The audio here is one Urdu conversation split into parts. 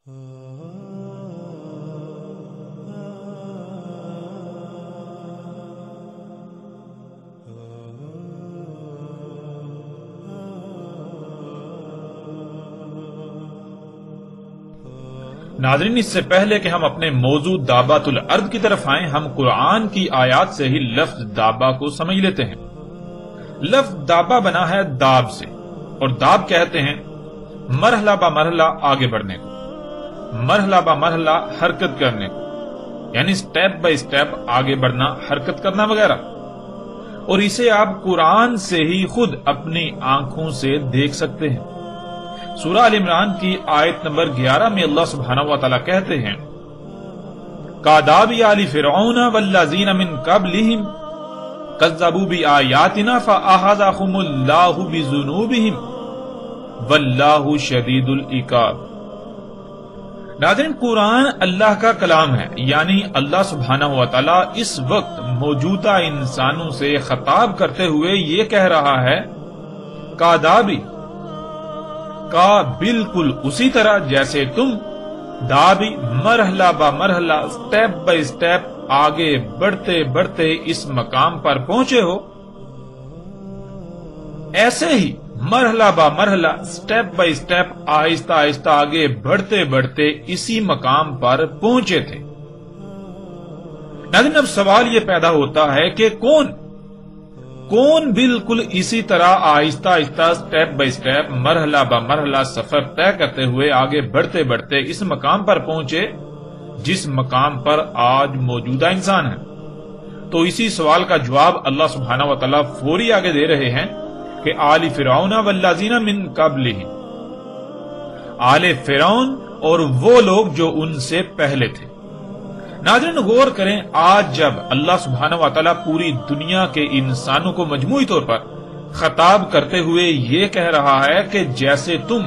ناظرین، اس سے پہلے کہ ہم اپنے موضوع دابات الارض کی طرف آئیں، ہم قرآن کی آیات سے ہی لفظ دابا کو سمجھ لیتے ہیں۔ لفظ دابا بنا ہے داب سے، اور داب کہتے ہیں مرحلہ با مرحلہ آگے بڑھنے کو، مرحلہ با مرحلہ حرکت کرنے کو، یعنی سٹیپ بائی سٹیپ آگے بڑھنا، حرکت کرنا وغیرہ۔ اور اسے آپ قرآن سے ہی خود اپنی آنکھوں سے دیکھ سکتے ہیں۔ سورہ آل عمران کی آیت نمبر 11 میں اللہ سبحانہ و تعالیٰ کہتے ہیں کاداب آل فرعون والذین من قبلہم کذبوا بآیاتنا فأخذہم اللہ بذنوبہم واللہ شدید العقاب۔ ناظرین، قرآن اللہ کا کلام ہے، یعنی اللہ سبحانہ و تعالیٰ اس وقت موجودہ انسانوں سے خطاب کرتے ہوئے یہ کہہ رہا ہے کادابی کا بالکل اسی طرح جیسے تم دابی مرحلہ با مرحلہ سٹیپ بائی سٹیپ آگے بڑھتے بڑھتے اس مقام پر پہنچے ہو، ایسے ہی مرحلہ با مرحلہ سٹیپ بائی سٹیپ آہستہ آہستہ آگے بڑھتے بڑھتے اسی مقام پر پہنچے تھے۔ ناظرین، اب سوال یہ پیدا ہوتا ہے کہ کون بالکل اسی طرح آہستہ آہستہ سٹیپ بائی سٹیپ مرحلہ با مرحلہ سفر طے کرتے ہوئے آگے بڑھتے بڑھتے اس مقام پر پہنچے جس مقام پر آج موجودہ انسان ہے؟ تو اسی سوال کا جواب اللہ سبحانہ و تعالیٰ فوری آگے دے رہے ہیں کہ آل فرعون والذین من قبلہم، آل فرعون اور وہ لوگ جو ان سے پہلے تھے۔ ناظرین، غور کریں، آج جب اللہ سبحانہ و تعالیٰ پوری دنیا کے انسانوں کو مجموعی طور پر خطاب کرتے ہوئے یہ کہہ رہا ہے کہ جیسے تم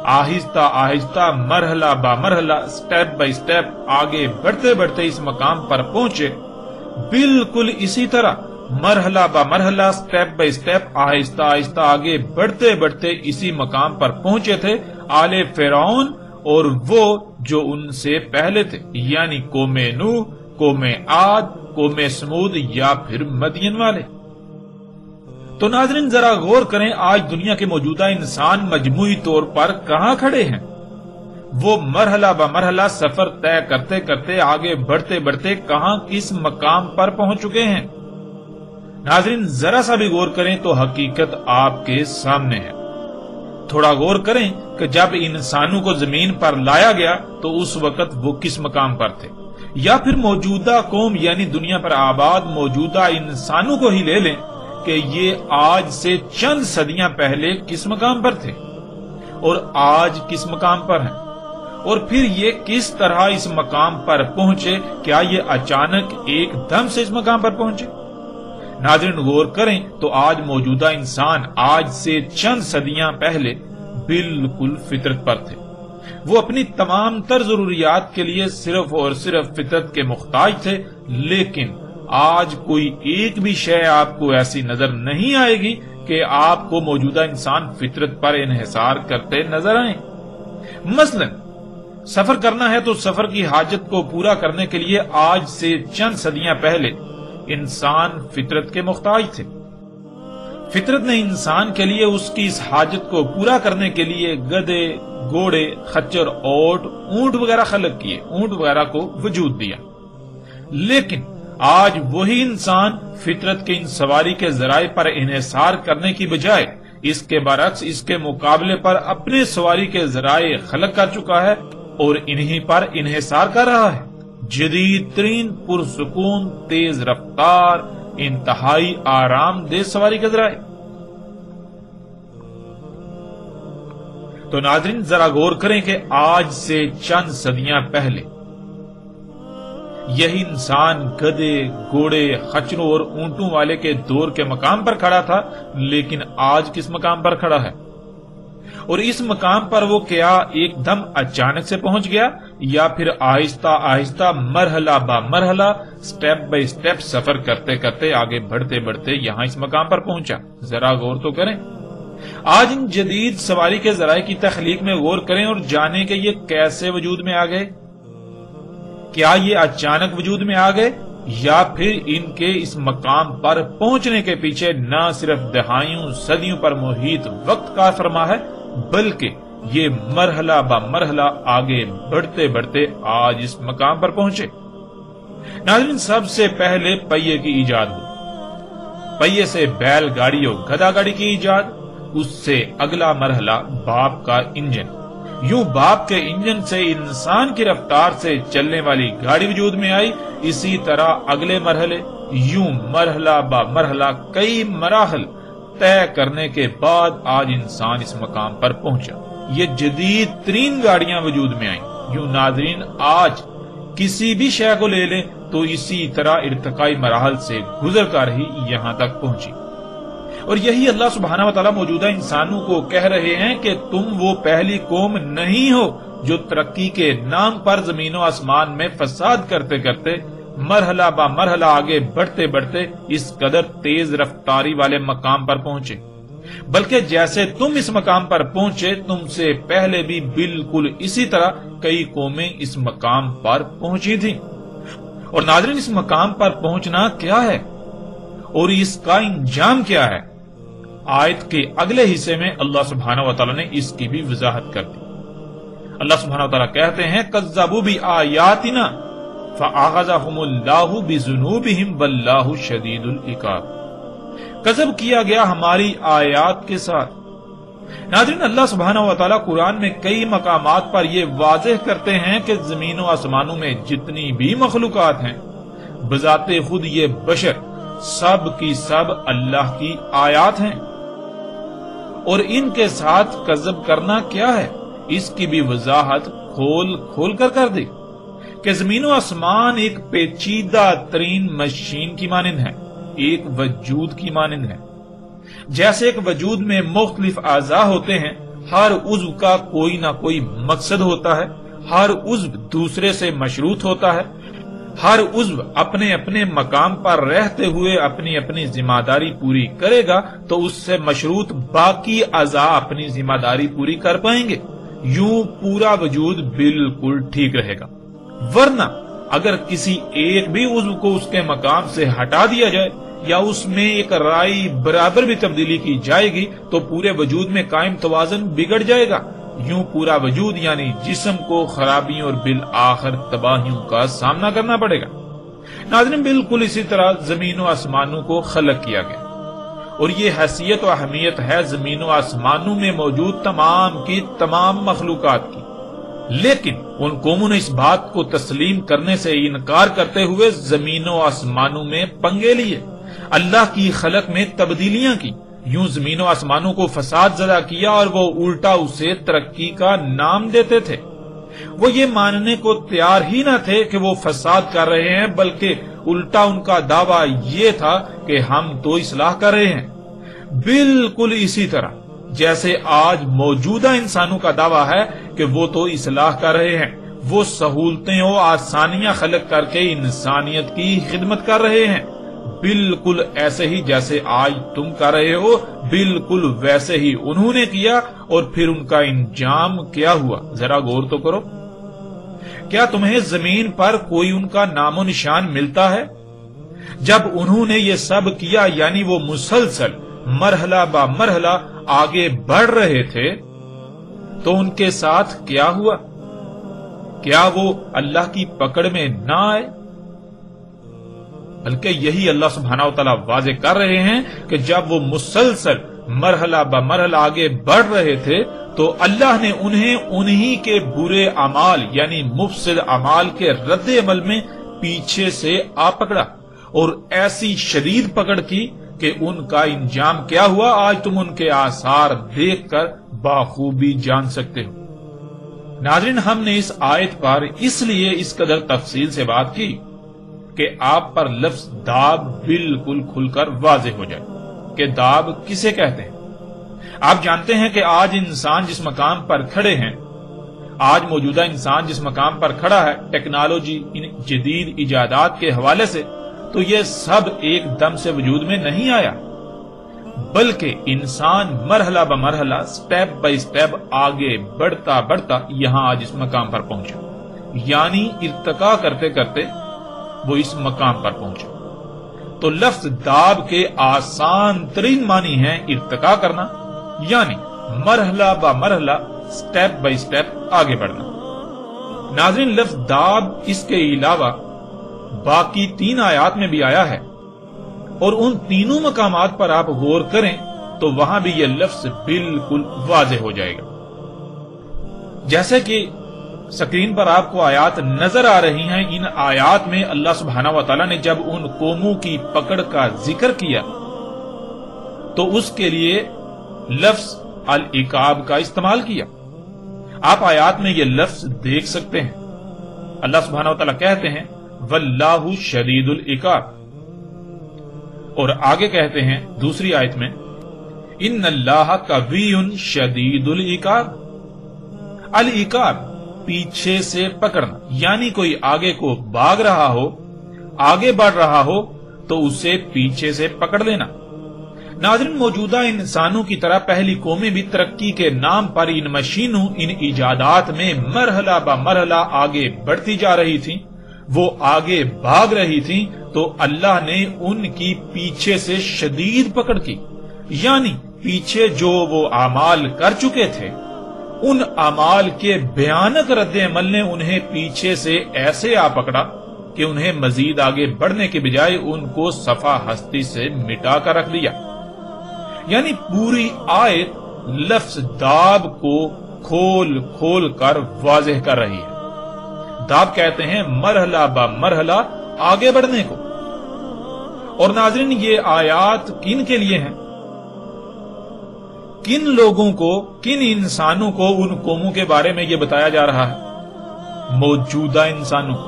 آہستہ آہستہ مرحلہ با مرحلہ سٹیپ بائی سٹیپ آگے بڑھتے بڑھتے اس مقام پر پہنچے، بالکل اسی طرح مرحلہ با مرحلہ سٹیپ بائی سٹیپ آہستہ آہستہ آگے بڑھتے بڑھتے اسی مقام پر پہنچے تھے آل فرعون اور وہ جو ان سے پہلے تھے، یعنی قوم نوح، قوم عاد، قوم سمود یا پھر مدین والے۔ تو ناظرین، ذرا غور کریں، آج دنیا کے موجودہ انسان مجموعی طور پر کہاں کھڑے ہیں؟ وہ مرحلہ با مرحلہ سفر طے کرتے کرتے آگے بڑھتے بڑھتے کہاں کس مقام پر پہنچ چکے ہیں؟ ناظرین، ذرا سا بھی غور کریں تو حقیقت آپ کے سامنے ہے۔ تھوڑا غور کریں کہ جب انسانوں کو زمین پر لایا گیا تو اس وقت وہ کس مقام پر تھے، یا پھر موجودہ قوم یعنی دنیا پر آباد موجودہ انسانوں کو ہی لے لیں کہ یہ آج سے چند صدیاں پہلے کس مقام پر تھے اور آج کس مقام پر ہیں، اور پھر یہ کس طرح اس مقام پر پہنچے؟ کیا یہ اچانک ایک دم سے اس مقام پر پہنچے؟ ناظرین، غور کریں تو آج موجودہ انسان آج سے چند صدیاں پہلے بالکل فطرت پر تھے۔ وہ اپنی تمام تر ضروریات کے لیے صرف اور صرف فطرت کے محتاج تھے، لیکن آج کوئی ایک بھی شے آپ کو ایسی نظر نہیں آئے گی کہ آپ کو موجودہ انسان فطرت پر انحصار کرتے نظر آئیں۔ مثلا سفر کرنا ہے تو سفر کی حاجت کو پورا کرنے کے لیے آج سے چند صدیاں پہلے انسان فطرت کے محتاج تھے۔ فطرت نے انسان کے لیے اس کی اس حاجت کو پورا کرنے کے لیے گدے، گھوڑے، خچر، اونٹ وغیرہ خلق کیے، اونٹ وغیرہ کو وجود دیا۔ لیکن آج وہی انسان فطرت کے ان سواری کے ذرائع پر انحصار کرنے کی بجائے اس کے برعکس اس کے مقابلے پر اپنے سواری کے ذرائع خلق کر چکا ہے اور انہی پر انحصار کر رہا ہے۔ جدید ترین، پرسکون، تیز رفتار، انتہائی آرام دہ سواری کے ذرائع۔ تو ناظرین، ذرا غور کریں کہ آج سے چند صدیاں پہلے یہی انسان گدے، گھوڑے، خچروں اور اونٹوں والے کے دور کے مقام پر کھڑا تھا، لیکن آج کس مقام پر کھڑا ہے؟ اور اس مقام پر وہ کیا ایک دم اچانک سے پہنچ گیا، یا پھر آہستہ آہستہ مرحلہ با مرحلہ سٹیپ بائی سٹیپ سفر کرتے کرتے آگے بڑھتے بڑھتے یہاں اس مقام پر پہنچا؟ ذرا غور تو کریں۔ آج ان جدید سواری کے ذرائع کی تخلیق میں غور کریں اور جانیں کہ یہ کیسے وجود میں آ گئے۔ کیا یہ اچانک وجود میں آ گئے یا پھر ان کے اس مقام پر پہنچنے کے پیچھے نہ صرف دہائیوں صدیوں پر محیط وقت کار فرما ہے، بلکہ یہ مرحلہ با مرحلہ آگے بڑھتے بڑھتے آج اس مقام پر پہنچے۔ ناظرین، سب سے پہلے پہیے کی ایجاد ہوئی، پہیے سے بیل گاڑی اور گدھا گاڑی کی ایجاد، اس سے اگلا مرحلہ باپ کا انجن، یوں باپ کے انجن سے انسان کی رفتار سے چلنے والی گاڑی وجود میں آئی۔ اسی طرح اگلے مرحلے، یوں مرحلہ با مرحلہ کئی مراحل طے کرنے کے بعد آج انسان اس مقام پر پہنچا۔ یہ جدید ترین گاڑیاں وجود میں آئیں۔ یوں ناظرین، آج کسی بھی شے کو لے لیں تو اسی طرح ارتقائی مراحل سے گزر کر ہی یہاں تک پہنچی، اور یہی اللہ سبحانہ و تعالیٰ موجودہ انسانوں کو کہہ رہے ہیں کہ تم وہ پہلی قوم نہیں ہو جو ترقی کے نام پر زمین و آسمان میں فساد کرتے کرتے مرحلہ با مرحلہ آگے بڑھتے بڑھتے اس قدر تیز رفتاری والے مقام پر پہنچے، بلکہ جیسے تم اس مقام پر پہنچے تم سے پہلے بھی بالکل اسی طرح کئی قومیں اس مقام پر پہنچی تھیں۔ اور ناظرین، اس مقام پر پہنچنا کیا ہے اور اس کا انجام کیا ہے؟ آیت کے اگلے حصے میں اللہ سبحانہ و تعالیٰ نے اس کی بھی وضاحت کر دی۔ اللہ سبحانہ و تعالیٰ کہتے ہیں کذبوا بآیاتنا فأخذهم اللہ بذنوبہم واللہ شدید العقاب۔ کذب کیا گیا ہماری آیات کے ساتھ۔ ناظرین، اللہ سبحانہ و تعالیٰ قرآن میں کئی مقامات پر یہ واضح کرتے ہیں کہ زمین و آسمانوں میں جتنی بھی مخلوقات ہیں بذات خود یہ بشر سب کی سب اللہ کی آیات ہیں، اور ان کے ساتھ کذب کرنا کیا ہے اس کی بھی وضاحت کھول کر دی کہ زمین و آسمان ایک پیچیدہ ترین مشین کی مانند ہے، ایک وجود کی مانند ہے۔ جیسے ایک وجود میں مختلف اعضاء ہوتے ہیں، ہر عضو کا کوئی نہ کوئی مقصد ہوتا ہے، ہر عضو دوسرے سے مشروط ہوتا ہے، ہر عضو اپنے اپنے مقام پر رہتے ہوئے اپنی اپنی ذمہ داری پوری کرے گا تو اس سے مشروط باقی اعضاء اپنی ذمہ داری پوری کر پائیں گے، یوں پورا وجود بالکل ٹھیک رہے گا۔ ورنہ اگر کسی ایک بھی عضو کو اس کے مقام سے ہٹا دیا جائے یا اس میں ایک رائی برابر بھی تبدیلی کی جائے گی تو پورے وجود میں قائم توازن بگڑ جائے گا، یوں پورا وجود یعنی جسم کو خرابیوں اور بالآخر تباہیوں کا سامنا کرنا پڑے گا۔ ناظرین، بالکل اسی طرح زمین و آسمانوں کو خلق کیا گیا، اور یہ حیثیت و اہمیت ہے زمین و آسمانوں میں موجود تمام کی تمام مخلوقات کی، لیکن ان قوموں نے اس بات کو تسلیم کرنے سے انکار کرتے ہوئے زمین و آسمانوں میں پنگے لیے، اللہ کی خلق میں تبدیلیاں کی، یوں زمین و آسمانوں کو فساد زدہ کیا اور وہ الٹا اسے ترقی کا نام دیتے تھے۔ وہ یہ ماننے کو تیار ہی نہ تھے کہ وہ فساد کر رہے ہیں، بلکہ الٹا ان کا دعویٰ یہ تھا کہ ہم تو اصلاح کر رہے ہیں، بالکل اسی طرح جیسے آج موجودہ انسانوں کا دعویٰ ہے کہ وہ تو اصلاح کر رہے ہیں، وہ سہولتیں و آسانیاں خلق کر کے انسانیت کی خدمت کر رہے ہیں، بالکل ایسے ہی جیسے آج تم کر رہے ہو، بالکل ویسے ہی انہوں نے کیا، اور پھر ان کا انجام کیا ہوا ذرا غور تو کرو۔ کیا تمہیں زمین پر کوئی ان کا نام و نشان ملتا ہے؟ جب انہوں نے یہ سب کیا یعنی وہ مسلسل مرحلہ با مرحلہ آگے بڑھ رہے تھے تو ان کے ساتھ کیا ہوا؟ کیا وہ اللہ کی پکڑ میں نہ آئے؟ بلکہ یہی اللہ سبحانہ و تعالیٰ واضح کر رہے ہیں کہ جب وہ مسلسل مرحلہ با مرحلہ آگے بڑھ رہے تھے تو اللہ نے انہیں انہی کے برے اعمال یعنی مفسد اعمال کے رد عمل میں پیچھے سے آ پکڑا، اور ایسی شدید پکڑ کی کہ ان کا انجام کیا ہوا آج تم ان کے آثار دیکھ کر بخوبی جان سکتے ہو۔ ناظرین، ہم نے اس آیت پر اس لیے اس قدر تفصیل سے بات کی کہ آپ پر لفظ داب بالکل کھل کر واضح ہو جائے کہ داب کسے کہتے ہیں۔ آپ جانتے ہیں کہ آج انسان جس مقام پر کھڑے ہیں، آج موجودہ انسان جس مقام پر کھڑا ہے ٹیکنالوجی ان جدید ایجادات کے حوالے سے، تو یہ سب ایک دم سے وجود میں نہیں آیا، بلکہ انسان مرحلہ بمرحلہ سٹیپ بائی سٹیپ آگے بڑھتا بڑھتا یہاں آج اس مقام پر پہنچا، یعنی ارتقا کرتے کرتے وہ اس مقام پر پہنچا۔ تو لفظ داب کے آسان ترین معنی ہے ارتقا کرنا، یعنی مرحلہ بمرحلہ سٹیپ بائی سٹیپ آگے بڑھنا۔ ناظرین، لفظ داب اس کے علاوہ باقی 3 آیات میں بھی آیا ہے، اور ان تینوں مقامات پر آپ غور کریں تو وہاں بھی یہ لفظ بالکل واضح ہو جائے گا۔ جیسے کہ سکرین پر آپ کو آیات نظر آ رہی ہیں، ان آیات میں اللہ سبحانہ و تعالیٰ نے جب ان قوموں کی پکڑ کا ذکر کیا تو اس کے لیے لفظ العقاب کا استعمال کیا۔ آپ آیات میں یہ لفظ دیکھ سکتے ہیں، اللہ سبحانہ و تعالیٰ کہتے ہیں واللہ شدید العقاب، اور آگے کہتے ہیں دوسری آیت میں ان اللہ قوی شدید العقاب۔ العقاب پیچھے سے پکڑنا، یعنی کوئی آگے کو بھاگ رہا ہو، آگے بڑھ رہا ہو تو اسے پیچھے سے پکڑ لینا۔ ناظرین، موجودہ انسانوں کی طرح پہلی قومیں بھی ترقی کے نام پر ان مشینوں، ان ایجادات میں مرحلہ بمرحلہ آگے بڑھتی جا رہی تھیں، وہ آگے بھاگ رہی تھیں، تو اللہ نے ان کی پیچھے سے شدید پکڑ کی، یعنی پیچھے جو وہ اعمال کر چکے تھے ان اعمال کے بھیانک رد عمل نے انہیں پیچھے سے ایسے آ پکڑا کہ انہیں مزید آگے بڑھنے کے بجائے ان کو صفحہ ہستی سے مٹا کر رکھ دیا۔ یعنی پوری آیت لفظ داب کو کھول کھول کر واضح کر رہی ہے۔ داب کہتے ہیں مرحلہ بمرحلہ آگے بڑھنے کو۔ اور ناظرین، یہ آیات کن کے لیے ہیں؟ کن لوگوں کو، کن انسانوں کو ان قوموں کے بارے میں یہ بتایا جا رہا ہے؟ موجودہ انسانوں کو۔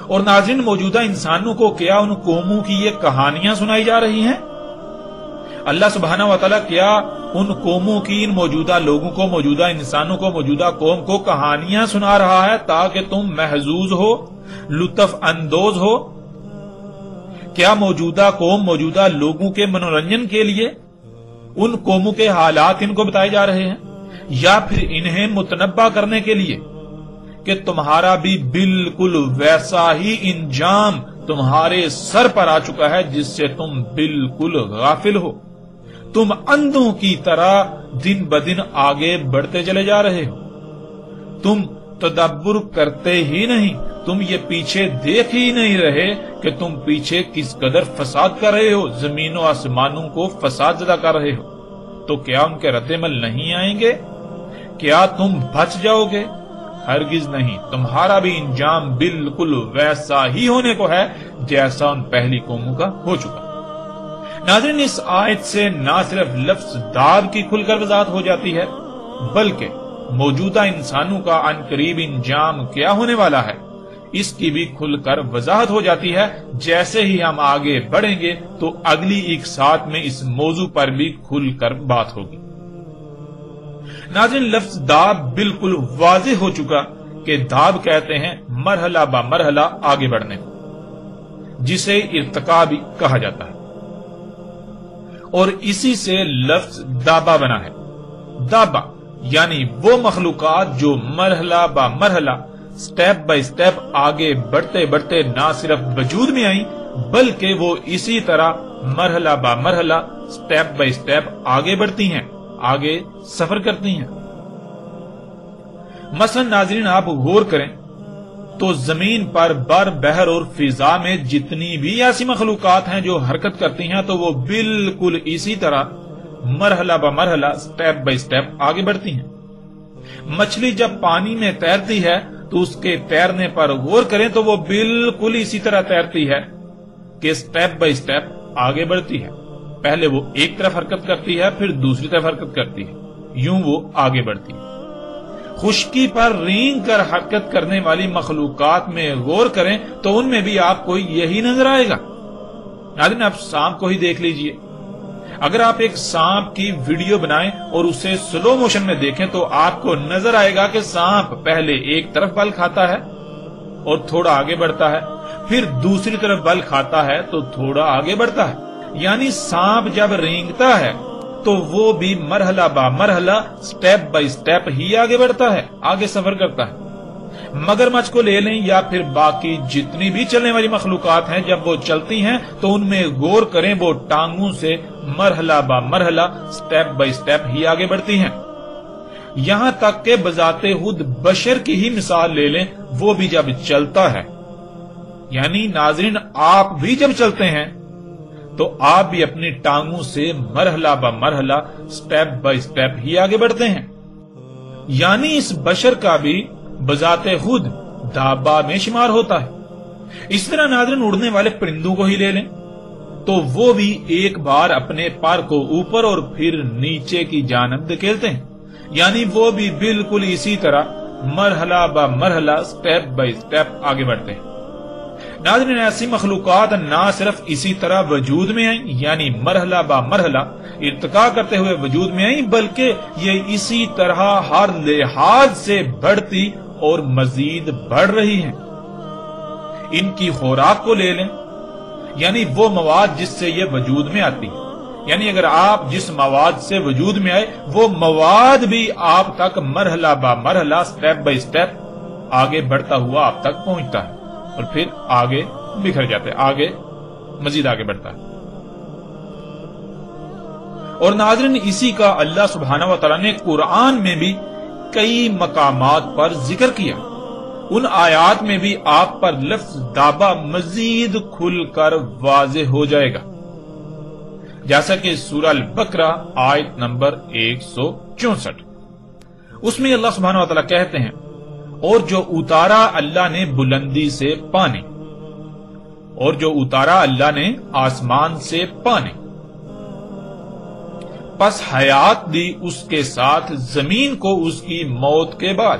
اور ناظرین، موجودہ انسانوں کو کیا ان قوموں کی یہ کہانیاں سنائی جا رہی ہیں؟ اللہ سبحانہ و تعالیٰ کیا ان قوموں کی، ان موجودہ لوگوں کو، موجودہ انسانوں کو، موجودہ قوم کو کہانیاں سنا رہا ہے تاکہ تم محظوظ ہو، لطف اندوز ہو؟ کیا موجودہ قوم، موجودہ لوگوں کے منورنجن کے لیے ان قوموں کے حالات ان کو بتائے جا رہے ہیں، یا پھر انہیں متنبہ کرنے کے لیے کہ تمہارا بھی بالکل ویسا ہی انجام تمہارے سر پر آ چکا ہے جس سے تم بالکل غافل ہو؟ تم اندھوں کی طرح دن بدن آگے بڑھتے چلے جا رہے ہو، تم تدبر کرتے ہی نہیں، تم یہ پیچھے دیکھ ہی نہیں رہے کہ تم پیچھے کس قدر فساد کر رہے ہو، زمین و آسمانوں کو فساد زدہ کر رہے ہو۔ تو کیا ان کے رد عمل نہیں آئیں گے؟ کیا تم بچ جاؤ گے؟ ہرگز نہیں، تمہارا بھی انجام بالکل ویسا ہی ہونے کو ہے جیسا ان پہلی قوموں کا ہو چکا۔ ناظرین، اس آیت سے نہ صرف لفظ داب کی کھل کر وضاحت ہو جاتی ہے بلکہ موجودہ انسانوں کا عنقریب انجام کیا ہونے والا ہے اس کی بھی کھل کر وضاحت ہو جاتی ہے۔ جیسے ہی ہم آگے بڑھیں گے تو اگلی ایک ساتھ میں اس موضوع پر بھی کھل کر بات ہوگی۔ ناظرین، لفظ داب بالکل واضح ہو چکا کہ داب کہتے ہیں مرحلہ بمرحلہ آگے بڑھنے کو، جسے ارتقا بھی کہا جاتا ہے، اور اسی سے لفظ دابا بنا ہے۔ دابا یعنی وہ مخلوقات جو مرحلہ بمرحلہ، سٹیپ بائی سٹیپ آگے بڑھتے بڑھتے نہ صرف وجود میں آئیں بلکہ وہ اسی طرح مرحلہ بمرحلہ، سٹیپ بائی سٹیپ آگے بڑھتی ہیں، آگے سفر کرتی ہیں۔ مثلا ناظرین، آپ غور کریں تو زمین پر، بر، بحر اور فضا میں جتنی بھی ایسی مخلوقات ہیں جو حرکت کرتی ہیں تو وہ بالکل اسی طرح مرحلہ بمرحلہ، سٹیپ بائی سٹیپ آگے بڑھتی ہیں۔ مچھلی جب پانی میں تیرتی ہے تو اس کے تیرنے پر غور کریں تو وہ بالکل اسی طرح تیرتی ہے کہ سٹیپ بائی سٹیپ آگے بڑھتی ہے۔ پہلے وہ ایک طرف حرکت کرتی ہے، پھر دوسری طرف حرکت کرتی ہے، یوں وہ آگے بڑھتی ہے۔ خشکی پر رینگ کر حرکت کرنے والی مخلوقات میں غور کریں تو ان میں بھی آپ کو یہی نظر آئے گا۔ ناظرین، آپ سانپ کو ہی دیکھ لیجئے۔ اگر آپ ایک سانپ کی ویڈیو بنائیں اور اسے سلو موشن میں دیکھیں تو آپ کو نظر آئے گا کہ سانپ پہلے ایک طرف بل کھاتا ہے اور تھوڑا آگے بڑھتا ہے، پھر دوسری طرف بل کھاتا ہے تو تھوڑا آگے بڑھتا ہے، یعنی سانپ جب رینگتا ہے تو وہ بھی مرحلہ با مرحلہ سٹیپ بائی سٹیپ ہی آگے بڑھتا ہے، آگے سفر کرتا ہے۔ مگرمچھ کو لے لیں یا پھر باقی جتنی بھی چلنے والی مخلوقات ہیں، جب وہ چلتی ہیں تو ان میں غور کریں، وہ ٹانگوں سے مرحلہ با مرحلہ سٹیپ بائی سٹیپ ہی آگے بڑھتی ہیں۔ یہاں تک کہ بذات خود بشر کی ہی مثال لے لیں، وہ بھی جب چلتا ہے، یعنی ناظرین آپ بھی جب چلتے ہیں تو آپ بھی اپنی ٹانگوں سے مرحلہ با مرحلہ سٹیپ بائی سٹیپ ہی آگے بڑھتے ہیں، یعنی اس بشر کا بھی بذات خود دابہ میں شمار ہوتا ہے۔ اس طرح ناظرین اڑنے والے پرندوں کو ہی لے لیں تو وہ بھی ایک بار اپنے پر کو اوپر اور پھر نیچے کی جانب دھکیلتے ہیں، یعنی وہ بھی بالکل اسی طرح مرحلہ با مرحلہ سٹیپ بائی سٹیپ آگے بڑھتے ہیں۔ ناظرین ایسی مخلوقات نہ صرف اسی طرح وجود میں آئیں، یعنی مرحلہ با مرحلہ ارتقا کرتے ہوئے وجود میں آئیں، بلکہ یہ اسی طرح ہر لحاظ سے بڑھتی اور مزید بڑھ رہی ہیں۔ ان کی خوراک کو لے لیں، یعنی وہ مواد جس سے یہ وجود میں آتی ہے، یعنی اگر آپ جس مواد سے وجود میں آئے وہ مواد بھی آپ تک مرحلہ با مرحلہ سٹیپ بائی سٹیپ آگے بڑھتا ہوا آپ تک پہنچتا ہے اور پھر آگے بکھر جاتے، آگے مزید آگے بڑھتا ہے۔ اور ناظرین اسی کا اللہ سبحانہ و تعالیٰ نے قرآن میں بھی کئی مقامات پر ذکر کیا، ان آیات میں بھی آپ پر لفظ دابہ مزید کھل کر واضح ہو جائے گا، جیسا کہ سورہ البقرہ آیت نمبر 164، اس میں اللہ سبحانہ و تعالیٰ کہتے ہیں، اور جو اتارا اللہ نے بلندی سے پانی، اور جو اتارا اللہ نے آسمان سے پانی، پس حیات دی اس کے ساتھ زمین کو اس کی موت کے بعد،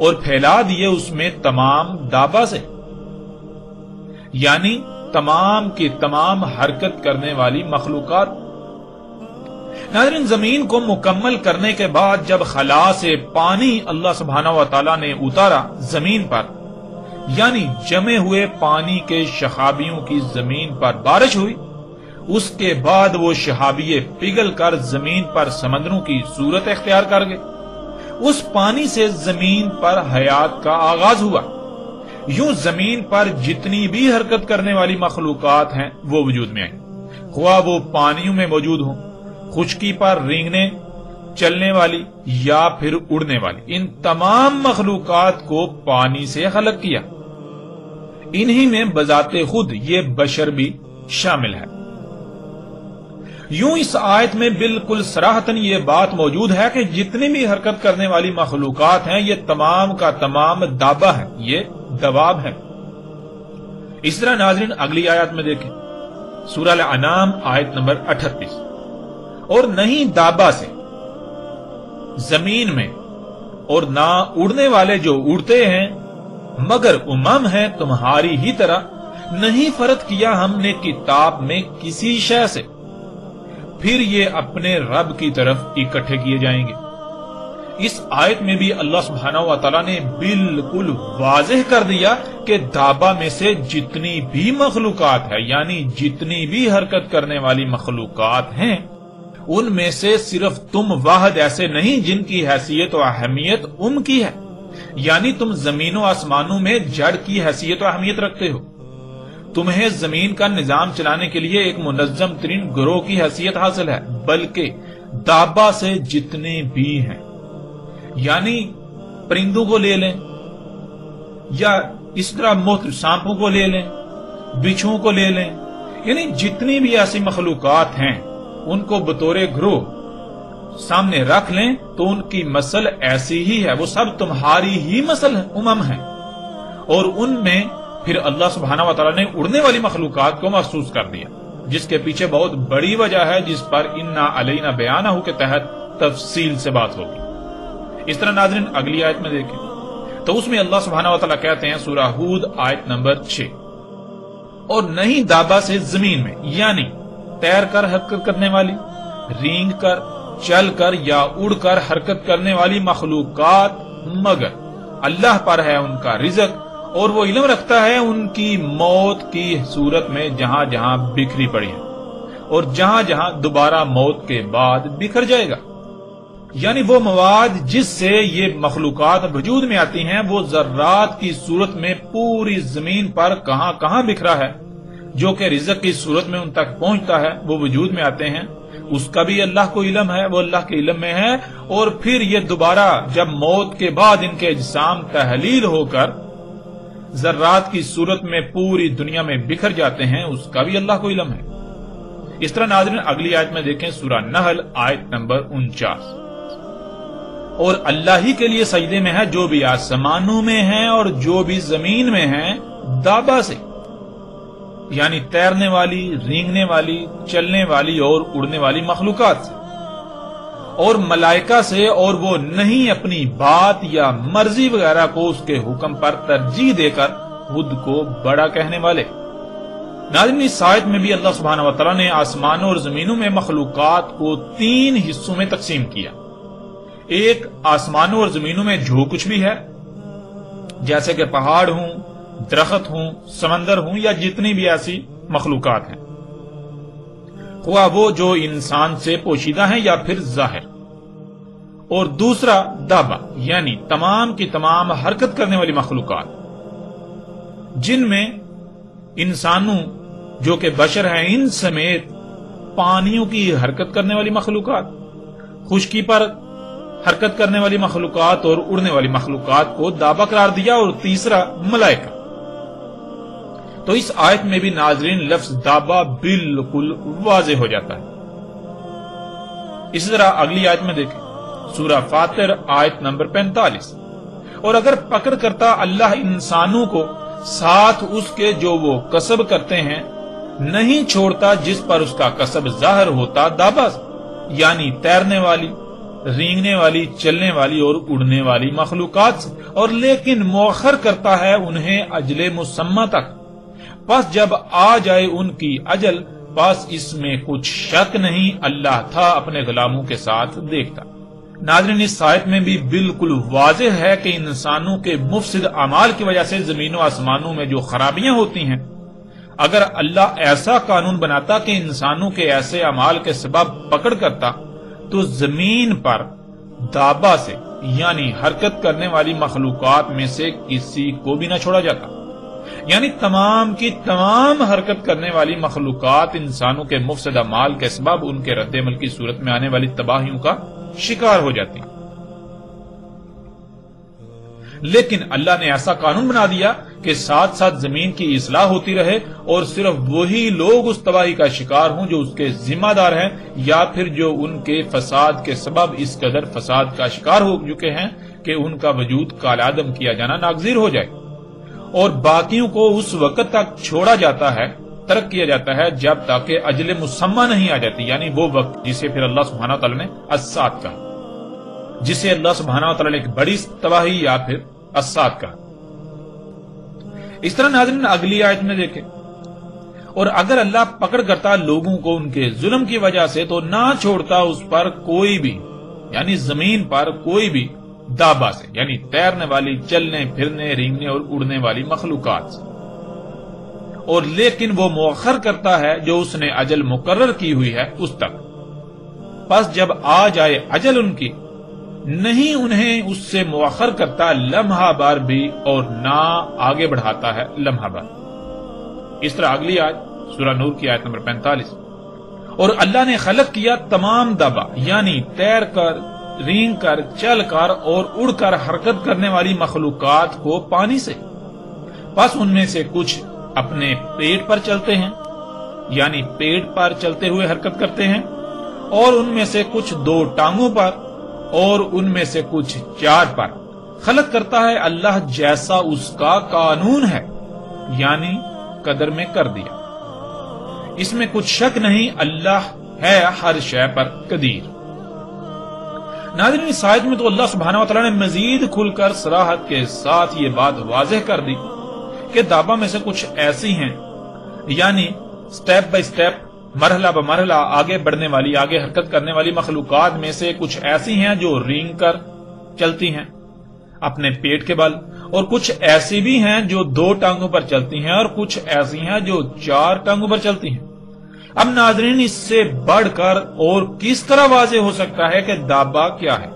اور پھیلا دیے اس میں تمام دابہ سے، یعنی تمام کی تمام حرکت کرنے والی مخلوقات۔ ناظرین زمین کو مکمل کرنے کے بعد جب خلا سے پانی اللہ سبحانہ و تعالیٰ نے اتارا زمین پر، یعنی جمے ہوئے پانی کے شہابیوں کی زمین پر بارش ہوئی، اس کے بعد وہ شہابیے پگھل کر زمین پر سمندروں کی صورت اختیار کر گئے، اس پانی سے زمین پر حیات کا آغاز ہوا۔ یوں زمین پر جتنی بھی حرکت کرنے والی مخلوقات ہیں وہ وجود میں آئیں، خواہ وہ پانیوں میں موجود ہوں، خشکی پر رینگنے چلنے والی یا پھر اڑنے والی، ان تمام مخلوقات کو پانی سے خلق کیا، انہی میں بذات خود یہ بشر بھی شامل ہے۔ یوں اس آیت میں بالکل صراحتاً یہ بات موجود ہے کہ جتنی بھی حرکت کرنے والی مخلوقات ہیں یہ تمام کا تمام دابہ ہے، یہ دواب ہے۔ اس طرح ناظرین اگلی آیت میں دیکھیں، سورہ الانعام آیت نمبر 38، اور نہیں دابہ سے زمین میں اور نہ اڑنے والے جو اڑتے ہیں مگر امم ہیں تمہاری ہی طرح، نہیں فرق کیا ہم نے کتاب میں کسی شے سے، پھر یہ اپنے رب کی طرف اکٹھے کیے جائیں گے۔ اس آیت میں بھی اللہ سبحانہ و تعالیٰ نے بالکل واضح کر دیا کہ دابہ میں سے جتنی بھی مخلوقات ہے، یعنی جتنی بھی حرکت کرنے والی مخلوقات ہیں، ان میں سے صرف تم واحد ایسے نہیں جن کی حیثیت و اہمیت کی ہے، یعنی تم زمین و آسمانوں میں جڑ کی حیثیت و اہمیت رکھتے ہو، تمہیں زمین کا نظام چلانے کے لیے ایک منظم ترین گروہ کی حیثیت حاصل ہے، بلکہ دابہ سے جتنے بھی ہیں، یعنی پرندوں کو لے لیں یا اس طرح مختلف سانپوں کو لے لیں، بچھوؤں کو لے لیں، یعنی جتنی بھی ایسی مخلوقات ہیں ان کو بطور گروہ سامنے رکھ لیں تو ان کی مسل ایسی ہی ہے، وہ سب تمہاری ہی مسل امم ہیں، اور ان میں پھر اللہ سبحانہ و تعالیٰ نے اڑنے والی مخلوقات کو محسوس کر دیا، جس کے پیچھے بہت بڑی وجہ ہے، جس پر انا علینا بیانہ کے تحت تفصیل سے بات ہوگی۔ اس طرح ناظرین اگلی آیت میں دیکھیں تو اس میں اللہ سبحانہ و تعالیٰ کہتے ہیں، سورہ ہود آیت نمبر 6، اور نہیں دابہ سے زمین میں، یعنی تیر کر حرکت کرنے والی، رینگ کر، چل کر یا اڑ کر حرکت کرنے والی مخلوقات، مگر اللہ پر ہے ان کا رزق اور وہ علم رکھتا ہے ان کی موت کی صورت میں جہاں جہاں بکھری پڑی ہے۔ اور جہاں جہاں دوبارہ موت کے بعد بکھر جائے گا۔ یعنی وہ مواد جس سے یہ مخلوقات وجود میں آتی ہیں وہ ذرات کی صورت میں پوری زمین پر کہاں کہاں بکھرا ہے، جو کہ رزق کی صورت میں ان تک پہنچتا ہے، وہ وجود میں آتے ہیں، اس کا بھی اللہ کو علم ہے، وہ اللہ کے علم میں ہے۔ اور پھر یہ دوبارہ جب موت کے بعد ان کے اجسام تحلیل ہو کر ذرات کی صورت میں پوری دنیا میں بکھر جاتے ہیں، اس کا بھی اللہ کو علم ہے۔ اس طرح ناظرین اگلی آیت میں دیکھیں سورہ نحل آیت نمبر 49، اور اللہ ہی کے لیے سجدے میں ہے جو بھی آسمانوں میں ہیں اور جو بھی زمین میں ہیں دابا سے، یعنی تیرنے والی، رینگنے والی، چلنے والی اور اڑنے والی مخلوقات سے، اور ملائکہ سے، اور وہ نہیں اپنی بات یا مرضی وغیرہ کو اس کے حکم پر ترجیح دے کر خود کو بڑا کہنے والے۔ ناظرین اس آیت میں بھی اللہ سبحانہ وتعالی نے آسمانوں اور زمینوں میں مخلوقات کو 3 حصوں میں تقسیم کیا۔ ایک آسمانوں اور زمینوں میں جو کچھ بھی ہے، جیسے کہ پہاڑ ہوں، درخت ہوں، سمندر ہوں، یا جتنی بھی ایسی مخلوقات ہیں، خواہ وہ جو انسان سے پوشیدہ ہیں یا پھر ظاہر۔ اور دوسرا دابا، یعنی تمام کی تمام حرکت کرنے والی مخلوقات، جن میں انسانوں جو کہ بشر ہیں ان سمیت پانیوں کی حرکت کرنے والی مخلوقات، خشکی پر حرکت کرنے والی مخلوقات اور اڑنے والی مخلوقات کو دابا قرار دیا۔ اور تیسرا ملائکہ۔ تو اس آیت میں بھی ناظرین لفظ دابا بالکل واضح ہو جاتا ہے۔ اسی طرح اگلی آیت میں دیکھیں سورہ فاطر آیت نمبر 45، اور اگر پکڑ کرتا اللہ انسانوں کو ساتھ اس کے جو وہ کسب کرتے ہیں، نہیں چھوڑتا جس پر اس کا کسب ظاہر ہوتا دابا، یعنی تیرنے والی، رینگنے والی، چلنے والی اور اڑنے والی مخلوقات، اور لیکن مؤخر کرتا ہے انہیں اجل مسمى تک، پس جب آ جائے ان کی اجل، پس اس میں کچھ شک نہیں اللہ تھا اپنے غلاموں کے ساتھ دیکھتا۔ ناظرین اس آیت میں بھی بالکل واضح ہے کہ انسانوں کے مفسد اعمال کی وجہ سے زمین و آسمانوں میں جو خرابیاں ہوتی ہیں، اگر اللہ ایسا قانون بناتا کہ انسانوں کے ایسے اعمال کے سبب پکڑ کرتا، تو زمین پر دابا سے، یعنی حرکت کرنے والی مخلوقات میں سے کسی کو بھی نہ چھوڑا جاتا، یعنی تمام کی تمام حرکت کرنے والی مخلوقات انسانوں کے مفسد اعمال کے سبب ان کے رد عمل کی صورت میں آنے والی تباہیوں کا شکار ہو جاتی ہیں۔ لیکن اللہ نے ایسا قانون بنا دیا کہ ساتھ ساتھ زمین کی اصلاح ہوتی رہے، اور صرف وہی لوگ اس تباہی کا شکار ہوں جو اس کے ذمہ دار ہیں، یا پھر جو ان کے فساد کے سبب اس قدر فساد کا شکار ہو چکے ہیں کہ ان کا وجود کالعدم کیا جانا ناگزیر ہو جائے، اور باقیوں کو اس وقت تک چھوڑا جاتا ہے، ترک کیا جاتا ہے، جب تک کہ اجل مسمى نہیں آ جاتی، یعنی وہ وقت جسے پھر اللہ سبحانہ وتعالی نے الساعۃ کہا، جسے اللہ سبحانہ وتعالی نے ایک بڑی تباہی یا پھر الساعۃ کہا۔ اس طرح ناظرین اگلی آیت میں دیکھیں، اور اگر اللہ پکڑ کرتا لوگوں کو ان کے ظلم کی وجہ سے، تو نہ چھوڑتا اس پر کوئی بھی، یعنی زمین پر کوئی بھی دابا سے، یعنی تیرنے والی، چلنے پھرنے، رینگنے اور اڑنے والی مخلوقات سے، اور لیکن وہ مؤخر کرتا ہے جو اس نے اجل مقرر کی ہوئی ہے اس تک، پس جب آ جائے اجل ان کی، نہیں انہیں اس سے مؤخر کرتا لمحہ بار بھی، اور نہ آگے بڑھاتا ہے لمحہ بار۔ اس طرح اگلی آیت سورہ نور کی آیت نمبر 45، اور اللہ نے خلق کیا تمام دابا، یعنی تیر کر، رینگ کر، چل کر اور اڑ کر حرکت کرنے والی مخلوقات کو پانی سے، پس ان میں سے کچھ اپنے پیٹ پر چلتے ہیں، یعنی پیٹ پر چلتے ہوئے حرکت کرتے ہیں، اور ان میں سے کچھ 2 ٹانگوں پر، اور ان میں سے کچھ 4 پر۔ خلق کرتا ہے اللہ جیسا اس کا قانون ہے، یعنی قدر میں کر دیا، اس میں کچھ شک نہیں، اللہ ہے ہر شے پر قدیر۔ ناظرین اس آیت میں تو اللہ سبحانہ وتعالی نے مزید کھل کر صراحت کے ساتھ یہ بات واضح کر دی کہ دابا میں سے کچھ ایسی ہیں، یعنی سٹیپ بائی سٹیپ، مرحلہ بمرحلہ آگے بڑھنے والی، آگے حرکت کرنے والی مخلوقات میں سے کچھ ایسی ہیں جو رینگ کر چلتی ہیں اپنے پیٹ کے بل، اور کچھ ایسی بھی ہیں جو 2 ٹانگوں پر چلتی ہیں، اور کچھ ایسی ہیں جو 4 ٹانگوں پر چلتی ہیں۔ اب ناظرین اس سے بڑھ کر اور کس طرح واضح ہو سکتا ہے کہ دابہ کیا ہے؟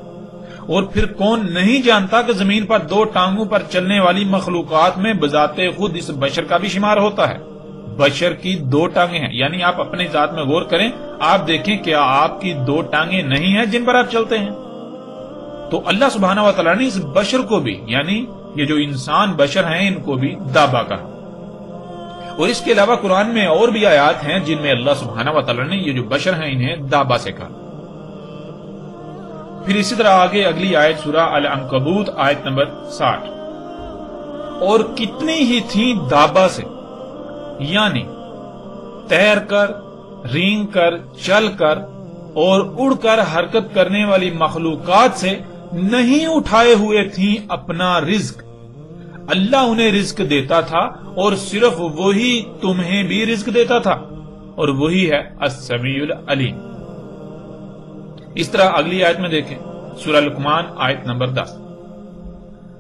اور پھر کون نہیں جانتا کہ زمین پر دو ٹانگوں پر چلنے والی مخلوقات میں بذات خود اس بشر کا بھی شمار ہوتا ہے۔ بشر کی دو ٹانگیں ہیں، یعنی آپ اپنے ذات میں غور کریں، آپ دیکھیں کیا آپ کی دو ٹانگیں نہیں ہیں جن پر آپ چلتے ہیں؟ تو اللہ سبحانہ و تعالیٰ نے اس بشر کو بھی، یعنی یہ جو انسان بشر ہیں، ان کو بھی دابہ کہا۔ اور اس کے علاوہ قرآن میں اور بھی آیات ہیں جن میں اللہ سبحانہ و تعالیٰ نے یہ جو بشر ہیں انہیں دابہ سے کہا۔ پھر اسی طرح آگے اگلی آیت سورہ العنکبوت آیت نمبر 60، اور کتنی ہی تھیں دابہ سے، یعنی تیر کر، رینگ کر، چل کر اور اڑ کر حرکت کرنے والی مخلوقات سے نہیں اٹھائے ہوئے تھیں اپنا رزق۔ اللہ انہیں رزق دیتا تھا اور صرف وہی تمہیں بھی رزق دیتا تھا، اور وہی ہے السمیع العلیم۔ اس طرح اگلی آیت میں دیکھیں سورہ لقمان آیت نمبر 10،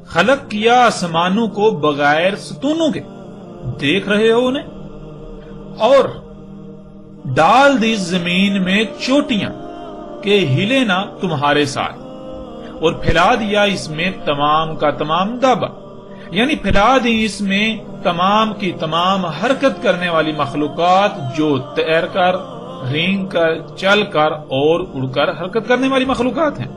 خلق کیا آسمانوں کو بغیر ستونوں کے، دیکھ رہے ہو انہیں، اور ڈال دی زمین میں چوٹیاں کہ ہلے نہ تمہارے ساتھ، اور پھیلا دیا اس میں تمام کا تمام دابہ، یعنی پھیلا دی اس میں تمام کی تمام حرکت کرنے والی مخلوقات جو تیر کر، رینگ کر، چل کر اور اڑ کر حرکت کرنے والی مخلوقات ہیں،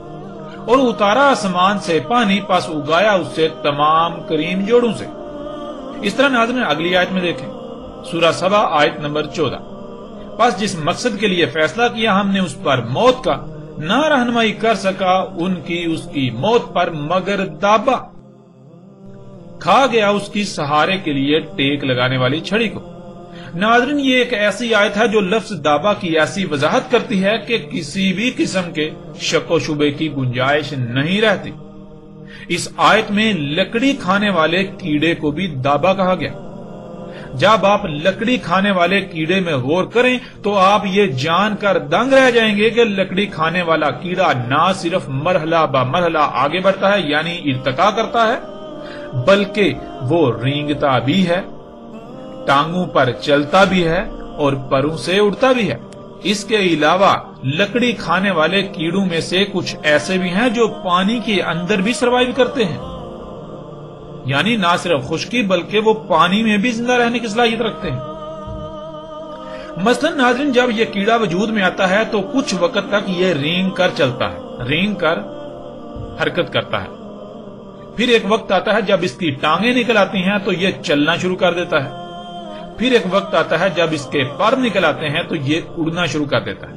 اور اتارا آسمان سے پانی، پس اگایا اس سے تمام کریم جوڑوں سے۔ اس طرح ناظرین اگلی آیت میں دیکھیں سورہ سبا آیت نمبر 14، پس جس مقصد کے لیے فیصلہ کیا ہم نے اس پر موت کا، نہ رہنمائی کر سکا ان کی اس کی موت پر مگر دابہ، کھا گیا اس کی سہارے کے لیے ٹیک لگانے والی چھڑی کو۔ ناظرین یہ ایک ایسی آیت ہے جو لفظ دابہ کی ایسی وضاحت کرتی ہے کہ کسی بھی قسم کے شک و شبے کی گنجائش نہیں رہتی۔ اس آیت میں لکڑی کھانے والے کیڑے کو بھی دابہ کہا گیا۔ جب آپ لکڑی کھانے والے کیڑے میں غور کریں تو آپ یہ جان کر دنگ رہ جائیں گے کہ لکڑی کھانے والا کیڑا نہ صرف مرحلہ بہ مرحلہ آگے بڑھتا ہے، یعنی ارتقا کرتا ہے، بلکہ وہ رینگتا بھی ہے، ٹانگوں پر چلتا بھی ہے اور پروں سے اڑتا بھی ہے۔ اس کے علاوہ لکڑی کھانے والے کیڑوں میں سے کچھ ایسے بھی ہیں جو پانی کے اندر بھی سروائیو کرتے ہیں، یعنی نہ صرف خشکی بلکہ وہ پانی میں بھی زندہ رہنے کی صلاحیت رکھتے ہیں۔ مثلا ناظرین جب یہ کیڑا وجود میں آتا ہے تو کچھ وقت تک یہ رینگ کر چلتا ہے، رینگ کر حرکت کرتا ہے، پھر ایک وقت آتا ہے جب اس کی ٹانگیں نکل آتی ہیں تو یہ چلنا شروع کر دیتا ہے، پھر ایک وقت آتا ہے جب اس کے پر نکل آتے ہیں تو یہ اڑنا شروع کر دیتا ہے۔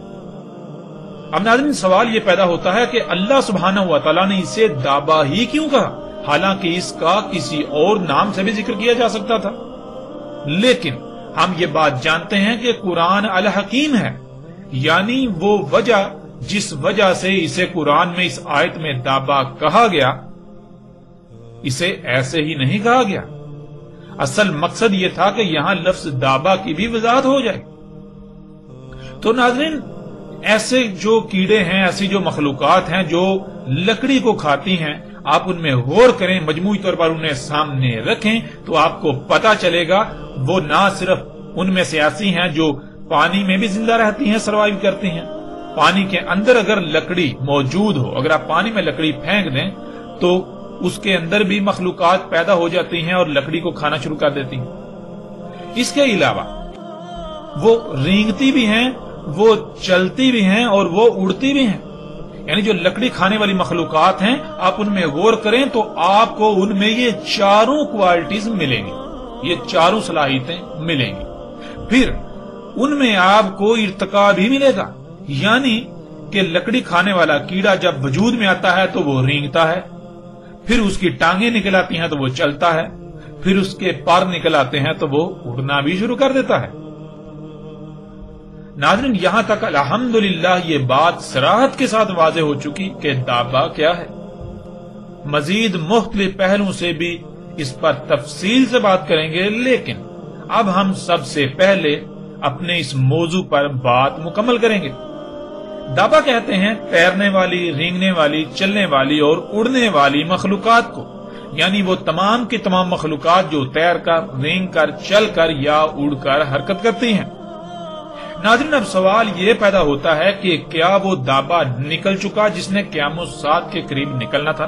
اب ناظرین سوال یہ پیدا ہوتا ہے کہ اللہ سبحانہ و تعالیٰ نے اسے دابہ ہی کیوں کہا، حالانکہ اس کا کسی اور نام سے بھی ذکر کیا جا سکتا تھا؟ لیکن ہم یہ بات جانتے ہیں کہ قرآن الحکیم ہے، یعنی وہ وجہ جس وجہ سے اسے قرآن میں اس آیت میں دابہ کہا گیا، اسے ایسے ہی نہیں کہا گیا۔ اصل مقصد یہ تھا کہ یہاں لفظ دابہ کی بھی وضاحت ہو جائے۔ تو ناظرین ایسے جو کیڑے ہیں، ایسی جو مخلوقات ہیں جو لکڑی کو کھاتی ہیں، آپ ان میں غور کریں، مجموعی طور پر انہیں سامنے رکھیں تو آپ کو پتا چلے گا وہ نہ صرف ان میں سے ایسی ہیں جو پانی میں بھی زندہ رہتی ہیں، سروائیو کرتی ہیں۔ پانی کے اندر اگر لکڑی موجود ہو، اگر آپ پانی میں لکڑی پھینک دیں تو اس کے اندر بھی مخلوقات پیدا ہو جاتی ہیں اور لکڑی کو کھانا شروع کر دیتی ہیں۔ اس کے علاوہ وہ رینگتی بھی ہیں، وہ چلتی بھی ہیں اور وہ اڑتی بھی ہیں، یعنی جو لکڑی کھانے والی مخلوقات ہیں آپ ان میں غور کریں تو آپ کو ان میں یہ چاروں کوالٹیز ملیں گی، یہ چاروں صلاحیتیں ملیں گی۔ پھر ان میں آپ کو ارتقا بھی ملے گا، یعنی کہ لکڑی کھانے والا کیڑا جب وجود میں آتا ہے تو وہ رینگتا ہے، پھر اس کی ٹانگیں نکل آتی ہیں تو وہ چلتا ہے، پھر اس کے پر نکل آتے ہیں تو وہ اڑنا بھی شروع کر دیتا ہے۔ ناظرین یہاں تک الحمدللہ یہ بات صراحت کے ساتھ واضح ہو چکی کہ دابہ کیا ہے۔ مزید مختلف پہلوؤں سے بھی اس پر تفصیل سے بات کریں گے، لیکن اب ہم سب سے پہلے اپنے اس موضوع پر بات مکمل کریں گے۔ دابہ کہتے ہیں تیرنے والی، رینگنے والی، چلنے والی اور اڑنے والی مخلوقات کو، یعنی وہ تمام کی تمام مخلوقات جو تیر کر، رینگ کر، چل کر یا اڑ کر حرکت کرتی ہیں۔ ناظرین اب سوال یہ پیدا ہوتا ہے کہ کیا وہ دابا نکل چکا جس نے قیام الساعت کے قریب نکلنا تھا؟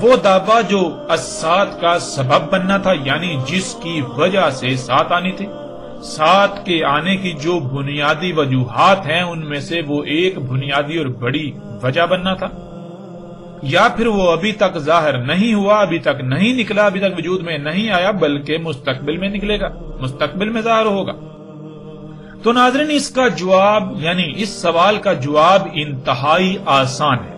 وہ دابا جو الساعت کا سبب بننا تھا، یعنی جس کی وجہ سے ساعت آنی تھی۔ ساعت کے آنے کی جو بنیادی وجوہات ہیں ان میں سے وہ ایک بنیادی اور بڑی وجہ بننا تھا، یا پھر وہ ابھی تک ظاہر نہیں ہوا، ابھی تک نہیں نکلا، ابھی تک وجود میں نہیں آیا، بلکہ مستقبل میں نکلے گا، مستقبل میں ظاہر ہوگا۔ تو ناظرین اس کا جواب، یعنی اس سوال کا جواب انتہائی آسان ہے۔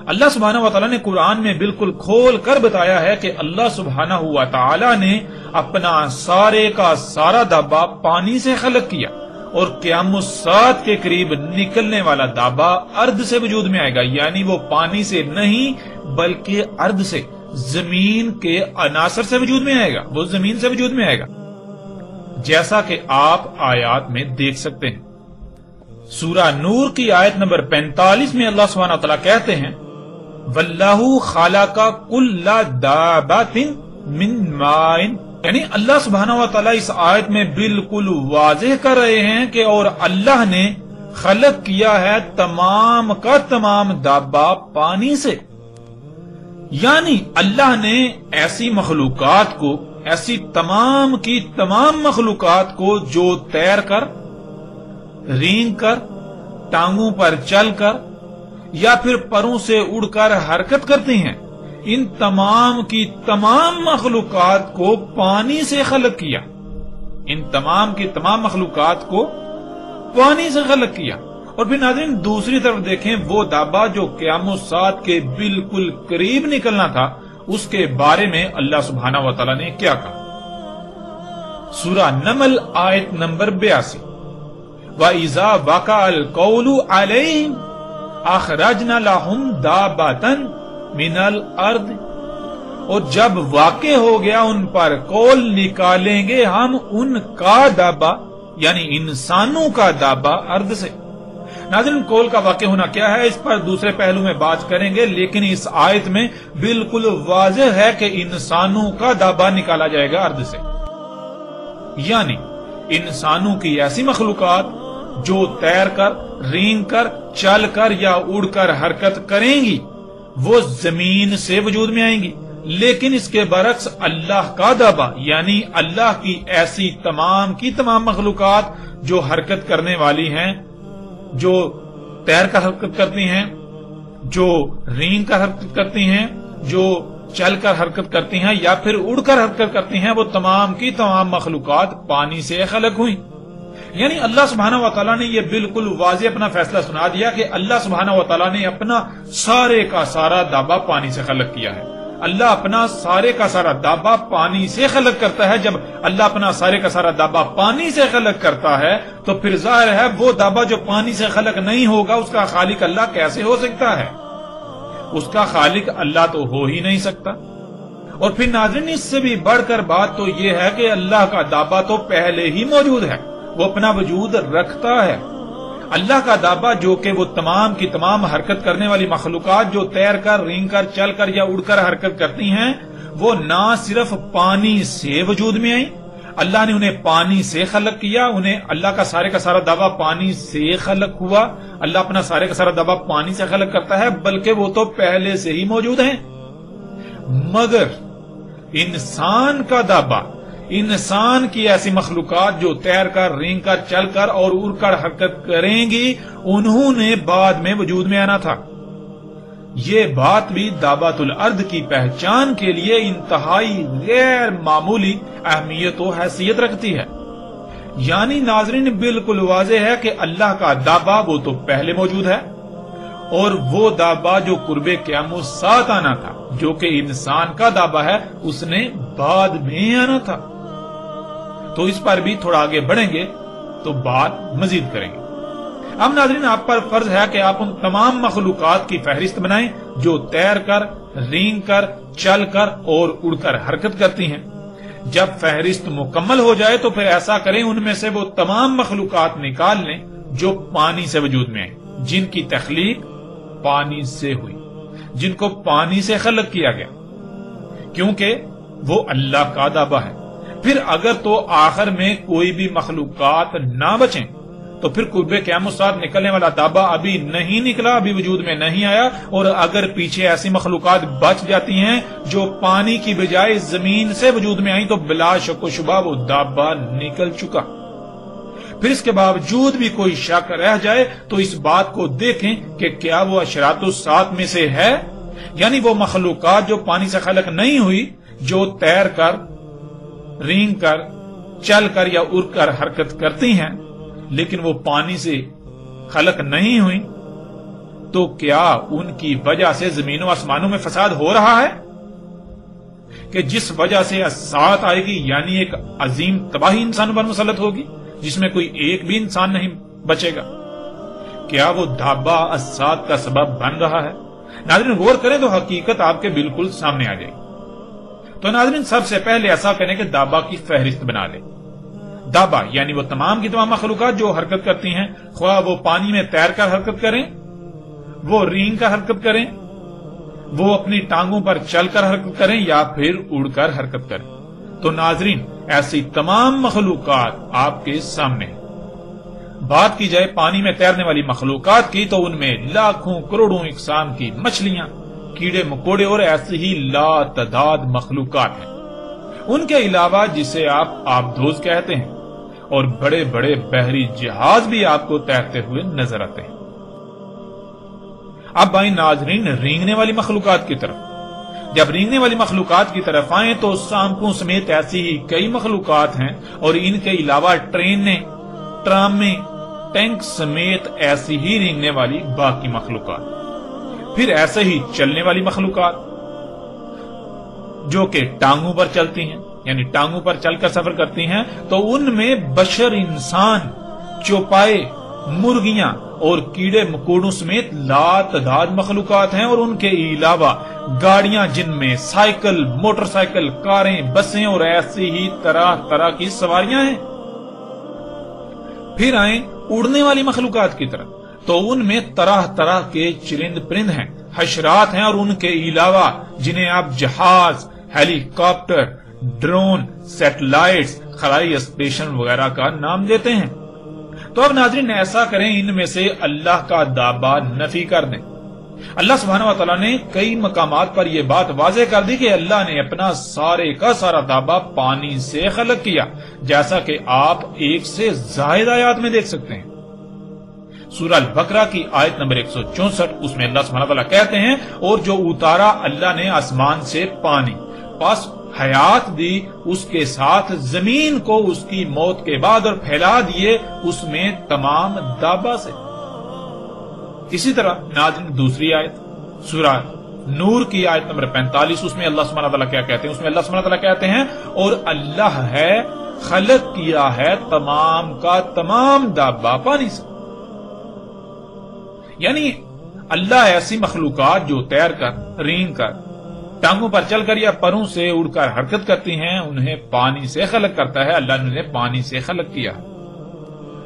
اللہ سبحانہ و تعالیٰ نے قرآن میں بالکل کھول کر بتایا ہے کہ اللہ سبحانہ و تعالیٰ نے اپنا سارے کا سارا دابا پانی سے خلق کیا، اور قیام الساعت کے قریب نکلنے والا دابا ارض سے وجود میں آئے گا، یعنی وہ پانی سے نہیں بلکہ ارض سے، زمین کے عناصر سے وجود میں آئے گا، وہ زمین سے وجود میں آئے گا، جیسا کہ آپ آیات میں دیکھ سکتے ہیں۔ سورہ نور کی آیت نمبر 45 میں اللہ سبحانہ وتعالیٰ کہتے ہیں وَاللَّهُ خَلَقَ كُلَّ دَابَّةٍ مِّن مَّاءٍ، یعنی اللہ سبحانہ و تعالیٰ اس آیت میں بالکل واضح کر رہے ہیں کہ اور اللہ نے خلق کیا ہے تمام کا تمام دابا پانی سے، یعنی اللہ نے ایسی مخلوقات کو، ایسی تمام کی تمام مخلوقات کو جو تیر کر، رینگ کر، ٹانگوں پر چل کر یا پھر پروں سے اڑ کر حرکت کرتی ہیں، ان تمام کی تمام مخلوقات کو پانی سے خلق کیا، ان تمام کی تمام مخلوقات کو پانی سے خلق کیا۔ اور پھر ناظرین دوسری طرف دیکھیں، وہ دابا جو قیام الساعت کے بالکل قریب نکلنا تھا، اس کے بارے میں اللہ سبحانہ و تعالیٰ نے کیا کہا؟ سورہ نمل آیت نمبر 82 وَإِذَا وَقَعَ الْقَوْلُ عَلَيْهِمْ أَخْرَجْنَا لَهُمْ دَابَّةً مِنَ الْأَرْضِ، اور جب واقع ہو گیا ان پر قول، نکالیں گے ہم ان کا دابا، یعنی انسانوں کا دابا ارض سے۔ ناظرین قول کا واقع ہونا کیا ہے اس پر دوسرے پہلو میں بات کریں گے، لیکن اس آیت میں بالکل واضح ہے کہ انسانوں کا دابا نکالا جائے گا ارض سے، یعنی انسانوں کی ایسی مخلوقات جو تیر کر، رینگ کر، چل کر یا اڑ کر حرکت کریں گی وہ زمین سے وجود میں آئیں گی، لیکن اس کے برعکس اللہ کا دابا، یعنی اللہ کی ایسی تمام کی تمام مخلوقات جو حرکت کرنے والی ہیں، جو تیر کر حرکت کرتی ہیں، جو رینگ کر حرکت کرتی ہیں، جو چل کر حرکت کرتی ہیں یا پھر اڑ کر حرکت کرتی ہیں، وہ تمام کی تمام مخلوقات پانی سے خلق ہوئی۔ یعنی اللہ سبحانہ و تعالیٰ نے یہ بالکل واضح اپنا فیصلہ سنا دیا کہ اللہ سبحانہ و تعالیٰ نے اپنا سارے کا سارا دابا پانی سے خلق کیا ہے۔ اللہ اپنا سارے کا سارا دابا پانی سے خلق کرتا ہے۔ جب اللہ اپنا سارے کا سارا دابا پانی سے خلق کرتا ہے تو پھر ظاہر ہے وہ دابا جو پانی سے خلق نہیں ہوگا اس کا خالق اللہ کیسے ہو سکتا ہے؟ اس کا خالق اللہ تو ہو ہی نہیں سکتا۔ اور پھر ناظرین اس سے بھی بڑھ کر بات تو یہ ہے کہ اللہ کا دابا تو پہلے ہی موجود ہے، وہ اپنا وجود رکھتا ہے۔ اللہ کا دابا جو کہ وہ تمام کی تمام حرکت کرنے والی مخلوقات جو تیر کر، رینگ کر، چل کر یا اڑ کر حرکت کرتی ہیں، وہ نہ صرف پانی سے وجود میں آئی، اللہ نے انہیں پانی سے خلق کیا، انہیں اللہ کا سارے کا سارا دابا پانی سے خلق ہوا، اللہ اپنا سارے کا سارا دابا پانی سے خلق کرتا ہے، بلکہ وہ تو پہلے سے ہی موجود ہیں۔ مگر انسان کا دابا، انسان کی ایسی مخلوقات جو تیر کر، رینگ کر، چل کر اور اڑ کر حرکت کریں گی، انہوں نے بعد میں وجود میں آنا تھا۔ یہ بات بھی دابۃ الارض کی پہچان کے لیے انتہائی غیر معمولی اہمیت و حیثیت رکھتی ہے۔ یعنی ناظرین بالکل واضح ہے کہ اللہ کا دابا وہ تو پہلے موجود ہے، اور وہ دابا جو قرب قیام الساعت آنا تھا، جو کہ انسان کا دابا ہے، اس نے بعد میں آنا تھا۔ تو اس پر بھی تھوڑا آگے بڑھیں گے تو بات مزید کریں گے۔ اب ناظرین آپ پر فرض ہے کہ آپ ان تمام مخلوقات کی فہرست بنائیں جو تیر کر، رینگ کر، چل کر اور اڑ کر حرکت کرتی ہیں۔ جب فہرست مکمل ہو جائے تو پھر ایسا کریں ان میں سے وہ تمام مخلوقات نکال لیں جو پانی سے وجود میں آئیں، جن کی تخلیق پانی سے ہوئی، جن کو پانی سے خلق کیا گیا، کیونکہ وہ اللہ کا دابا ہے۔ پھر اگر تو آخر میں کوئی بھی مخلوقات نہ بچیں تو پھر قرب قیامت ساتھ نکلنے والا دابا ابھی نہیں نکلا، ابھی وجود میں نہیں آیا، اور اگر پیچھے ایسی مخلوقات بچ جاتی ہیں جو پانی کی بجائے زمین سے وجود میں آئیں تو بلا شک و شبہ وہ دابا نکل چکا۔ پھر اس کے باوجود بھی کوئی شک رہ جائے تو اس بات کو دیکھیں کہ کیا وہ اشراط الساعت میں سے ہے، یعنی وہ مخلوقات جو پانی سے خلق نہیں ہوئی، جو تیر کر، رینگ کر، چل کر یا اڑ کر حرکت کرتی ہیں لیکن وہ پانی سے خلق نہیں ہوئی، تو کیا ان کی وجہ سے زمین و آسمانوں میں فساد ہو رہا ہے کہ جس وجہ سے ساعت آئے گی، یعنی ایک عظیم تباہی انسانوں پر مسلط ہوگی جس میں کوئی ایک بھی انسان نہیں بچے گا؟ کیا وہ دابا اسات کا سبب بن رہا ہے؟ ناظرین غور کریں تو حقیقت آپ کے بالکل سامنے آ جائے گی۔ تو ناظرین سب سے پہلے ایسا کریں کہ دابا کی فہرست بنا لیں۔ دابا یعنی وہ تمام کی تمام مخلوقات جو حرکت کرتی ہیں، خواہ وہ پانی میں تیر کر حرکت کریں، وہ رینگ کر حرکت کریں، وہ اپنی ٹانگوں پر چل کر حرکت کریں یا پھر اڑ کر حرکت کریں۔ تو ناظرین ایسی تمام مخلوقات آپ کے سامنے ہیں۔ بات کی جائے پانی میں تیرنے والی مخلوقات کی تو ان میں لاکھوں کروڑوں اقسام کی مچھلیاں، کیڑے مکوڑے اور ایسی ہی لا تعداد مخلوقات ہیں۔ ان کے علاوہ جسے آپ آبدوز کہتے ہیں اور بڑے بڑے بحری جہاز بھی آپ کو تیرتے ہوئے نظر آتے ہیں۔ اب آئیں ناظرین رینگنے والی مخلوقات کی طرف۔ جب رینگنے والی مخلوقات کی طرف آئیں تو سانپوں سمیت ایسی ہی کئی مخلوقات ہیں، اور ان کے علاوہ ٹرینیں، ٹرامیں، ٹینک سمیت ایسی ہی رینگنے والی باقی مخلوقات۔ پھر ایسے ہی چلنے والی مخلوقات جو کہ ٹانگوں پر چلتی ہیں، یعنی ٹانگوں پر چل کر سفر کرتی ہیں، تو ان میں بشر، انسان، چوپائے، مرغیاں اور کیڑے مکوڑوں سمیت لا تعداد مخلوقات ہیں، اور ان کے علاوہ گاڑیاں جن میں سائیکل، موٹر سائیکل، کاریں، بسیں اور ایسی ہی طرح طرح کی سواریاں ہیں۔ پھر آئیں اڑنے والی مخلوقات کی طرف، تو ان میں طرح طرح کے چرند پرند ہیں، حشرات ہیں، اور ان کے علاوہ جنہیں آپ جہاز، ہیلی کاپٹر، ڈرون، سیٹلائٹس، خلائی اسٹیشن وغیرہ کا نام دیتے ہیں۔ تو اب ناظرین ایسا کریں ان میں سے اللہ کا دابا نفی کر دیں۔ اللہ سبحانہ وتعالی نے کئی مقامات پر یہ بات واضح کر دی کہ اللہ نے اپنا سارے کا سارا دابا پانی سے خلق کیا، جیسا کہ آپ ایک سے زائد آیات میں دیکھ سکتے ہیں۔ سورہ البقرہ کی آیت نمبر 164، اس میں اللہ سبحانہ وتعالی کہتے ہیں، اور جو اتارا اللہ نے آسمان سے پانی، پس حیات دی اس کے ساتھ زمین کو اس کی موت کے بعد، اور پھیلا دیے اس میں تمام دابا سے۔ اسی طرح ناظرین دوسری آیت سورہ نور کی آیت نمبر 45، اس میں اللہ سبحانہ وتعالی کیا کہتے ہیں؟ اس میں اللہ سبحانہ وتعالی کہتے ہیں، اور اللہ ہے خلق کیا ہے تمام کا تمام دابا پانی سے۔ یعنی اللہ ایسی مخلوقات جو تیر کر، رینگ کر، ٹانگوں پر چل کر یا پروں سے اڑ کر حرکت کرتی ہیں، انہیں پانی سے خلق کرتا ہے۔ اللہ نے انہیں پانی سے خلق کیا۔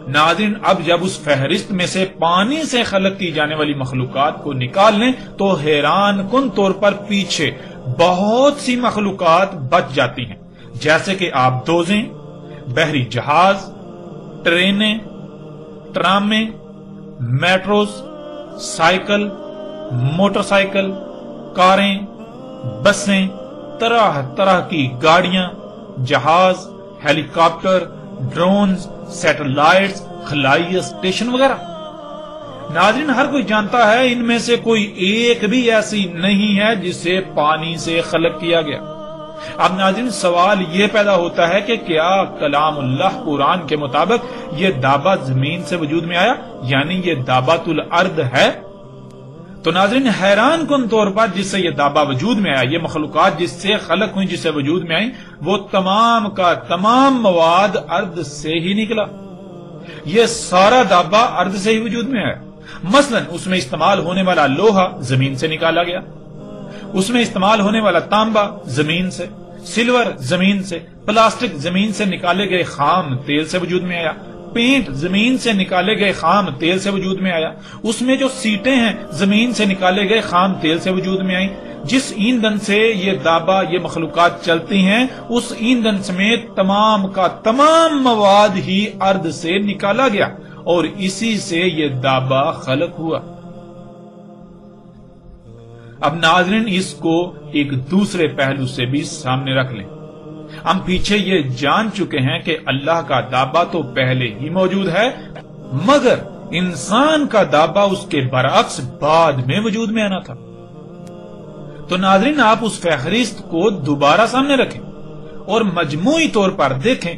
ناظرین اب جب اس فہرست میں سے پانی سے خلق کی جانے والی مخلوقات کو نکال لیں تو حیران کن طور پر پیچھے بہت سی مخلوقات بچ جاتی ہیں، جیسے کہ آبدوزیں، بحری جہاز، ٹرینیں، ٹرامیں، میٹروز، سائیکل، موٹر سائیکل، کاریں، بسیں، طرح طرح کی گاڑیاں، جہاز، ہیلی کاپٹر، ڈرونز، سیٹلائٹس، خلائی اسٹیشن وغیرہ۔ ناظرین ہر کوئی جانتا ہے ان میں سے کوئی ایک بھی ایسی نہیں ہے جسے پانی سے خلق کیا گیا۔ اب ناظرین سوال یہ پیدا ہوتا ہے کہ کیا کلام اللہ قرآن کے مطابق یہ دابا زمین سے وجود میں آیا، یعنی یہ دابۃ الارض ہے؟ تو ناظرین حیران کن طور پر جس سے یہ دابا وجود میں آیا، یہ مخلوقات جس سے خلق ہوئی، جس سے وجود میں آئی، وہ تمام کا تمام مواد ارض سے ہی نکلا۔ یہ سارا دابا ارض سے ہی وجود میں آیا۔ مثلا اس میں استعمال ہونے والا لوہا زمین سے نکالا گیا، اس میں استعمال ہونے والا تانبا زمین سے، سلور زمین سے، پلاسٹک زمین سے نکالے گئے خام تیل سے وجود میں آیا، پینٹ زمین سے نکالے گئے خام تیل سے وجود میں آیا، اس میں جو سیٹیں ہیں زمین سے نکالے گئے خام تیل سے وجود میں آئیں، جس ایندھن سے یہ دابہ یہ مخلوقات چلتی ہیں اس ایندھن سمیت تمام کا تمام مواد ہی ارض سے نکالا گیا اور اسی سے یہ دابہ خلق ہوا۔ اب ناظرین اس کو ایک دوسرے پہلو سے بھی سامنے رکھ لیں۔ ہم پیچھے یہ جان چکے ہیں کہ اللہ کا دابہ تو پہلے ہی موجود ہے، مگر انسان کا دابہ اس کے برعکس بعد میں وجود میں آنا تھا۔ تو ناظرین آپ اس فہرست کو دوبارہ سامنے رکھیں اور مجموعی طور پر دیکھیں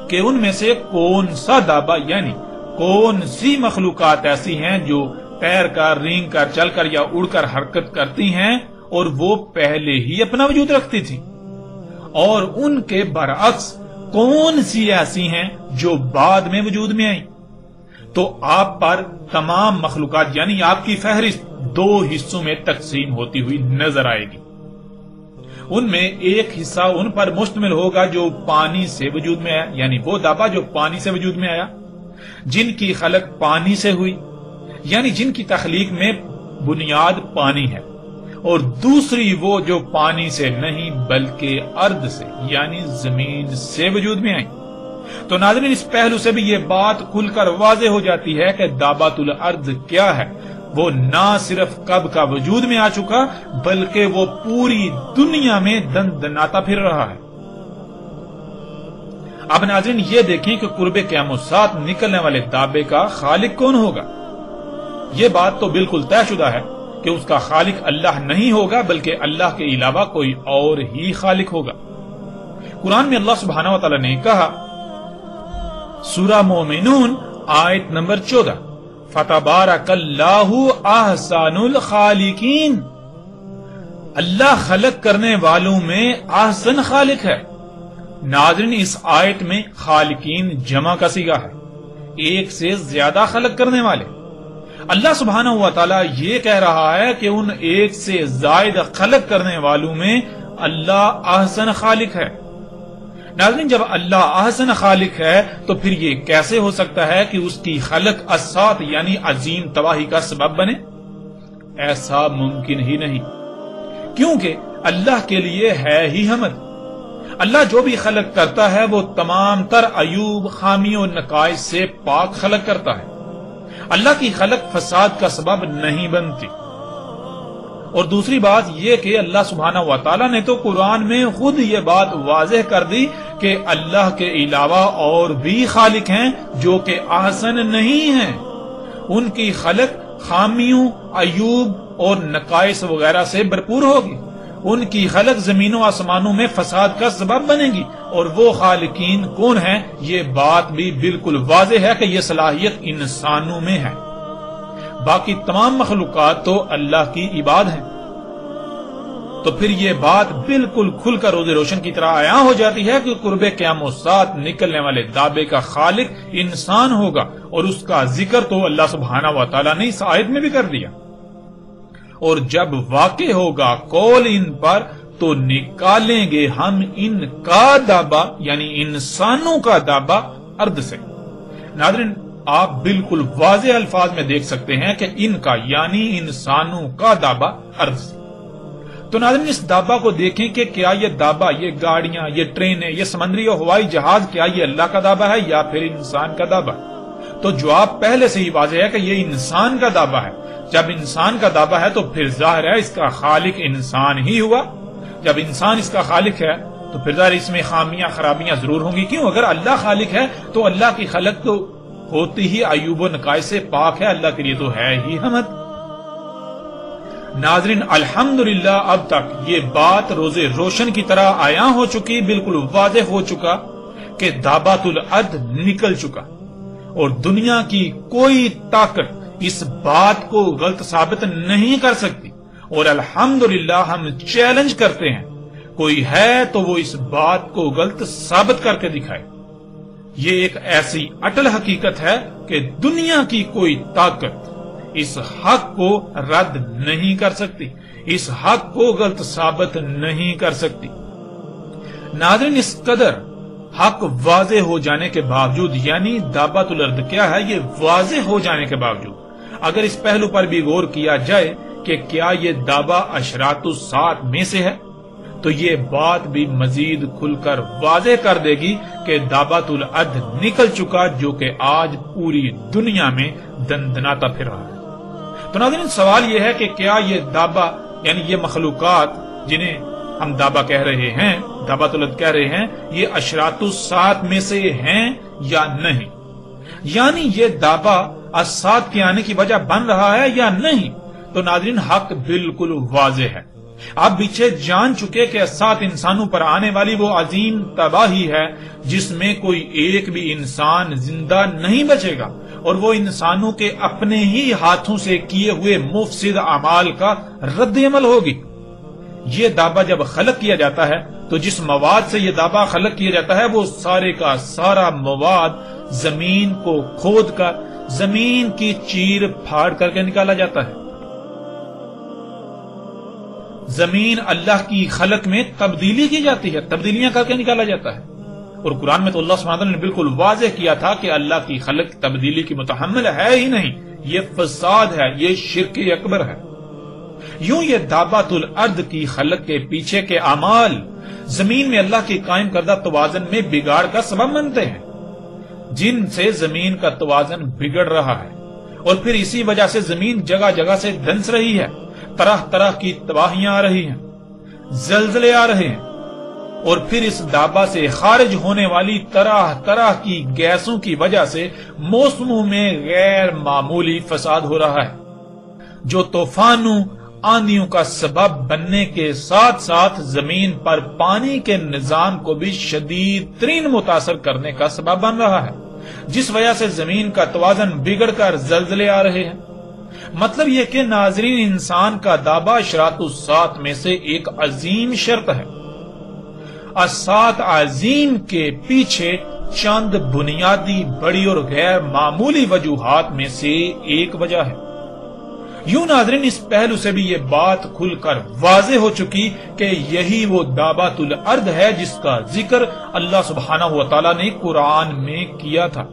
کہ ان میں سے کون سا دابہ یعنی کون سی مخلوقات ایسی ہیں جو تیر کر، رینگ کر، چل کر یا اڑ کر حرکت کرتی ہیں اور وہ پہلے ہی اپنا وجود رکھتی تھی، اور ان کے برعکس کون سی ایسی ہیں جو بعد میں وجود میں آئیں۔ تو آپ پر تمام مخلوقات یعنی آپ کی فہرست دو حصوں میں تقسیم ہوتی ہوئی نظر آئے گی۔ ان میں ایک حصہ ان پر مشتمل ہوگا جو پانی سے وجود میں آیا، یعنی وہ دابہ جو پانی سے وجود میں آیا، جن کی خلق پانی سے ہوئی، یعنی جن کی تخلیق میں بنیاد پانی ہے، اور دوسری وہ جو پانی سے نہیں بلکہ ارض سے یعنی زمین سے وجود میں آئی۔ تو ناظرین اس پہلو سے بھی یہ بات کھل کر واضح ہو جاتی ہے کہ دابۃ الارض کیا ہے۔ وہ نہ صرف کب کا وجود میں آ چکا بلکہ وہ پوری دنیا میں دندناتا پھر رہا ہے۔ اب ناظرین یہ دیکھیں کہ قرب قیام الساعت نکلنے والے دابے کا خالق کون ہوگا۔ یہ بات تو بالکل طے شدہ ہے کہ اس کا خالق اللہ نہیں ہوگا بلکہ اللہ کے علاوہ کوئی اور ہی خالق ہوگا۔ قرآن میں اللہ سبحانہ و تعالی نے کہا، سورہ مومنون آیت نمبر 14، فَتَبَارَكَ اللَّهُ أَحْسَنُ الْخَالِقِينَ، اللہ خلق کرنے والوں میں احسن خالق ہے۔ ناظرین اس آیت میں خالقین جمع کا صیغہ ہے، ایک سے زیادہ خلق کرنے والے۔ اللہ سبحانہ و تعالی یہ کہہ رہا ہے کہ ان ایک سے زائد خلق کرنے والوں میں اللہ احسن خالق ہے۔ ناظرین جب اللہ احسن خالق ہے تو پھر یہ کیسے ہو سکتا ہے کہ اس کی خلق الساعت یعنی عظیم تباہی کا سبب بنے؟ ایسا ممکن ہی نہیں، کیونکہ اللہ کے لیے ہے ہی حمد۔ اللہ جو بھی خلق کرتا ہے وہ تمام تر عیوب، خامیوں اور نقائص سے پاک خلق کرتا ہے۔ اللہ کی خلق فساد کا سبب نہیں بنتی۔ اور دوسری بات یہ کہ اللہ سبحانہ و تعالیٰ نے تو قرآن میں خود یہ بات واضح کر دی کہ اللہ کے علاوہ اور بھی خالق ہیں جو کہ احسن نہیں ہیں، ان کی خلق خامیوں، عیوب اور نقائص وغیرہ سے بھرپور ہوگی، ان کی خلق زمین و آسمانوں میں فساد کا سبب بنے گی، اور وہ خالقین کون ہیں یہ بات بھی بالکل واضح ہے کہ یہ صلاحیت انسانوں میں ہے، باقی تمام مخلوقات تو اللہ کی عباد ہیں۔ تو پھر یہ بات بالکل کھل کر روز روشن کی طرح عیاں ہو جاتی ہے کہ قرب قیام الساعت نکلنے والے دابے کا خالق انسان ہوگا، اور اس کا ذکر تو اللہ سبحانہ و تعالیٰ نے اس آیت میں بھی کر دیا۔ اور جب واقع ہوگا قول ان پر تو نکالیں گے ہم ان کا دابہ یعنی انسانوں کا دابہ ارض سے۔ ناظرین آپ بالکل واضح الفاظ میں دیکھ سکتے ہیں کہ ان کا یعنی انسانوں کا دابہ ارض سے۔ تو ناظرین اس دابہ کو دیکھیں کہ کیا یہ دابہ، یہ گاڑیاں، یہ ٹرینیں، یہ سمندری اور ہوائی جہاز کیا یہ اللہ کا دابہ ہے یا پھر انسان کا دابہ؟ تو جواب پہلے سے ہی واضح ہے کہ یہ انسان کا دابہ ہے۔ جب انسان کا دابہ ہے تو پھر ظاہر ہے اس کا خالق انسان ہی ہوا۔ جب انسان اس کا خالق ہے تو پھر ظاہر اس میں خامیاں خرابیاں ضرور ہوں گی، کیوں؟ اگر اللہ خالق ہے تو اللہ کی خلق تو ہوتی ہی عیوب و نقائص سے پاک ہے، اللہ کے لیے تو ہے ہی حمد۔ ناظرین الحمدللہ اب تک یہ بات روز روشن کی طرح عیاں ہو چکی، بالکل واضح ہو چکا کہ دابۃ الارض نکل چکا، اور دنیا کی کوئی طاقت اس بات کو غلط ثابت نہیں کر سکتی، اور الحمدللہ ہم چیلنج کرتے ہیں کوئی ہے تو وہ اس بات کو غلط ثابت کر کے دکھائے۔ یہ ایک ایسی اٹل حقیقت ہے کہ دنیا کی کوئی طاقت اس حق کو رد نہیں کر سکتی، اس حق کو غلط ثابت نہیں کر سکتی۔ ناظرین اس قدر حق واضح ہو جانے کے باوجود یعنی دابۃ الارض کیا ہے یہ واضح ہو جانے کے باوجود اگر اس پہلو پر بھی غور کیا جائے کہ کیا یہ دعویٰ اشراط الساعت میں سے ہے، تو یہ بات بھی مزید کھل کر واضح کر دے گی کہ دعوۃ الارض نکل چکا، جو کہ آج پوری دنیا میں دندناتا پھر رہا ہے۔ تو ناظرین، سوال یہ ہے کہ کیا یہ دعویٰ، یعنی یہ مخلوقات جنہیں ہم دعویٰ کہہ رہے ہیں، دعوۃ الارض کہہ رہے ہیں، یہ اشراط الساعت میں سے ہیں یا نہیں؟ یعنی یہ دعویٰ الساعت کے آنے کی وجہ بن رہا ہے یا نہیں؟ تو ناظرین، حق بالکل واضح ہے۔ آپ پیچھے جان چکے کہ الساعت انسانوں پر آنے والی وہ عظیم تباہی ہے جس میں کوئی ایک بھی انسان زندہ نہیں بچے گا، اور وہ انسانوں کے اپنے ہی ہاتھوں سے کیے ہوئے مفسد اعمال کا رد عمل ہوگی۔ یہ دعویٰ جب خلق کیا جاتا ہے تو جس مواد سے یہ دعویٰ خلق کیا جاتا ہے وہ سارے کا سارا مواد زمین کو کھود کر زمین کی چیر پھاڑ کر کے نکالا جاتا ہے۔ زمین اللہ کی خلق میں تبدیلی کی جاتی ہے، تبدیلیاں کر کے نکالا جاتا ہے، اور قرآن میں تو اللہ سبحانہ وتعالی نے بالکل واضح کیا تھا کہ اللہ کی خلق تبدیلی کی متحمل ہے ہی نہیں، یہ فساد ہے، یہ شرک اکبر ہے۔ یوں یہ دعوۃ الارض کی خلق کے پیچھے کے اعمال زمین میں اللہ کی قائم کردہ توازن میں بگاڑ کا سبب بنتے ہیں، جن سے زمین کا توازن بگڑ رہا ہے، اور پھر اسی وجہ سے زمین جگہ جگہ سے دھنس رہی ہے، طرح طرح کی تباہیاں آ رہی ہیں، زلزلے آ رہے ہیں، اور پھر اس دعویٰ سے خارج ہونے والی طرح طرح کی گیسوں کی وجہ سے موسموں میں غیر معمولی فساد ہو رہا ہے، جو طوفانوں آندھیوں کا سبب بننے کے ساتھ ساتھ زمین پر پانی کے نظام کو بھی شدید ترین متاثر کرنے کا سبب بن رہا ہے، جس وجہ سے زمین کا توازن بگڑ کر زلزلے آ رہے ہیں۔ مطلب یہ کہ ناظرین، انسان کا دعویٰ اشراط الساعت میں سے ایک عظیم شرط ہے۔ الساعت عظیم کے پیچھے چند بنیادی بڑی اور غیر معمولی وجوہات میں سے ایک وجہ ہے۔ یوں ناظرین، اس پہلو سے بھی یہ بات کھل کر واضح ہو چکی کہ یہی وہ دعوۃ الارض ہے جس کا ذکر اللہ سبحانہ و تعالی نے قرآن میں کیا تھا،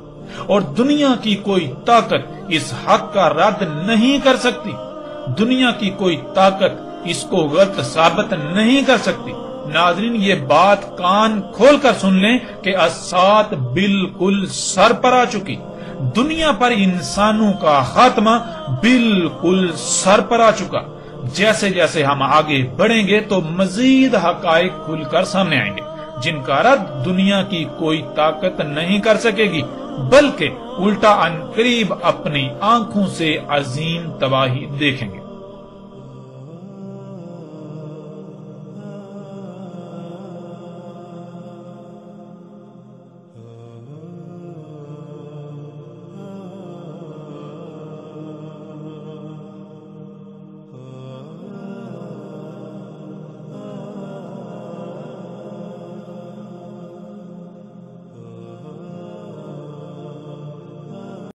اور دنیا کی کوئی طاقت اس حق کا رد نہیں کر سکتی، دنیا کی کوئی طاقت اس کو غلط ثابت نہیں کر سکتی۔ ناظرین، یہ بات کان کھول کر سن لیں کہ الساعت بالکل سر پر آ چکی، دنیا پر انسانوں کا خاتمہ بالکل سر پر آ چکا۔ جیسے جیسے ہم آگے بڑھیں گے تو مزید حقائق کھل کر سامنے آئیں گے، جن کا رد دنیا کی کوئی طاقت نہیں کر سکے گی، بلکہ الٹا عنقریب اپنی آنکھوں سے عظیم تباہی دیکھیں گے۔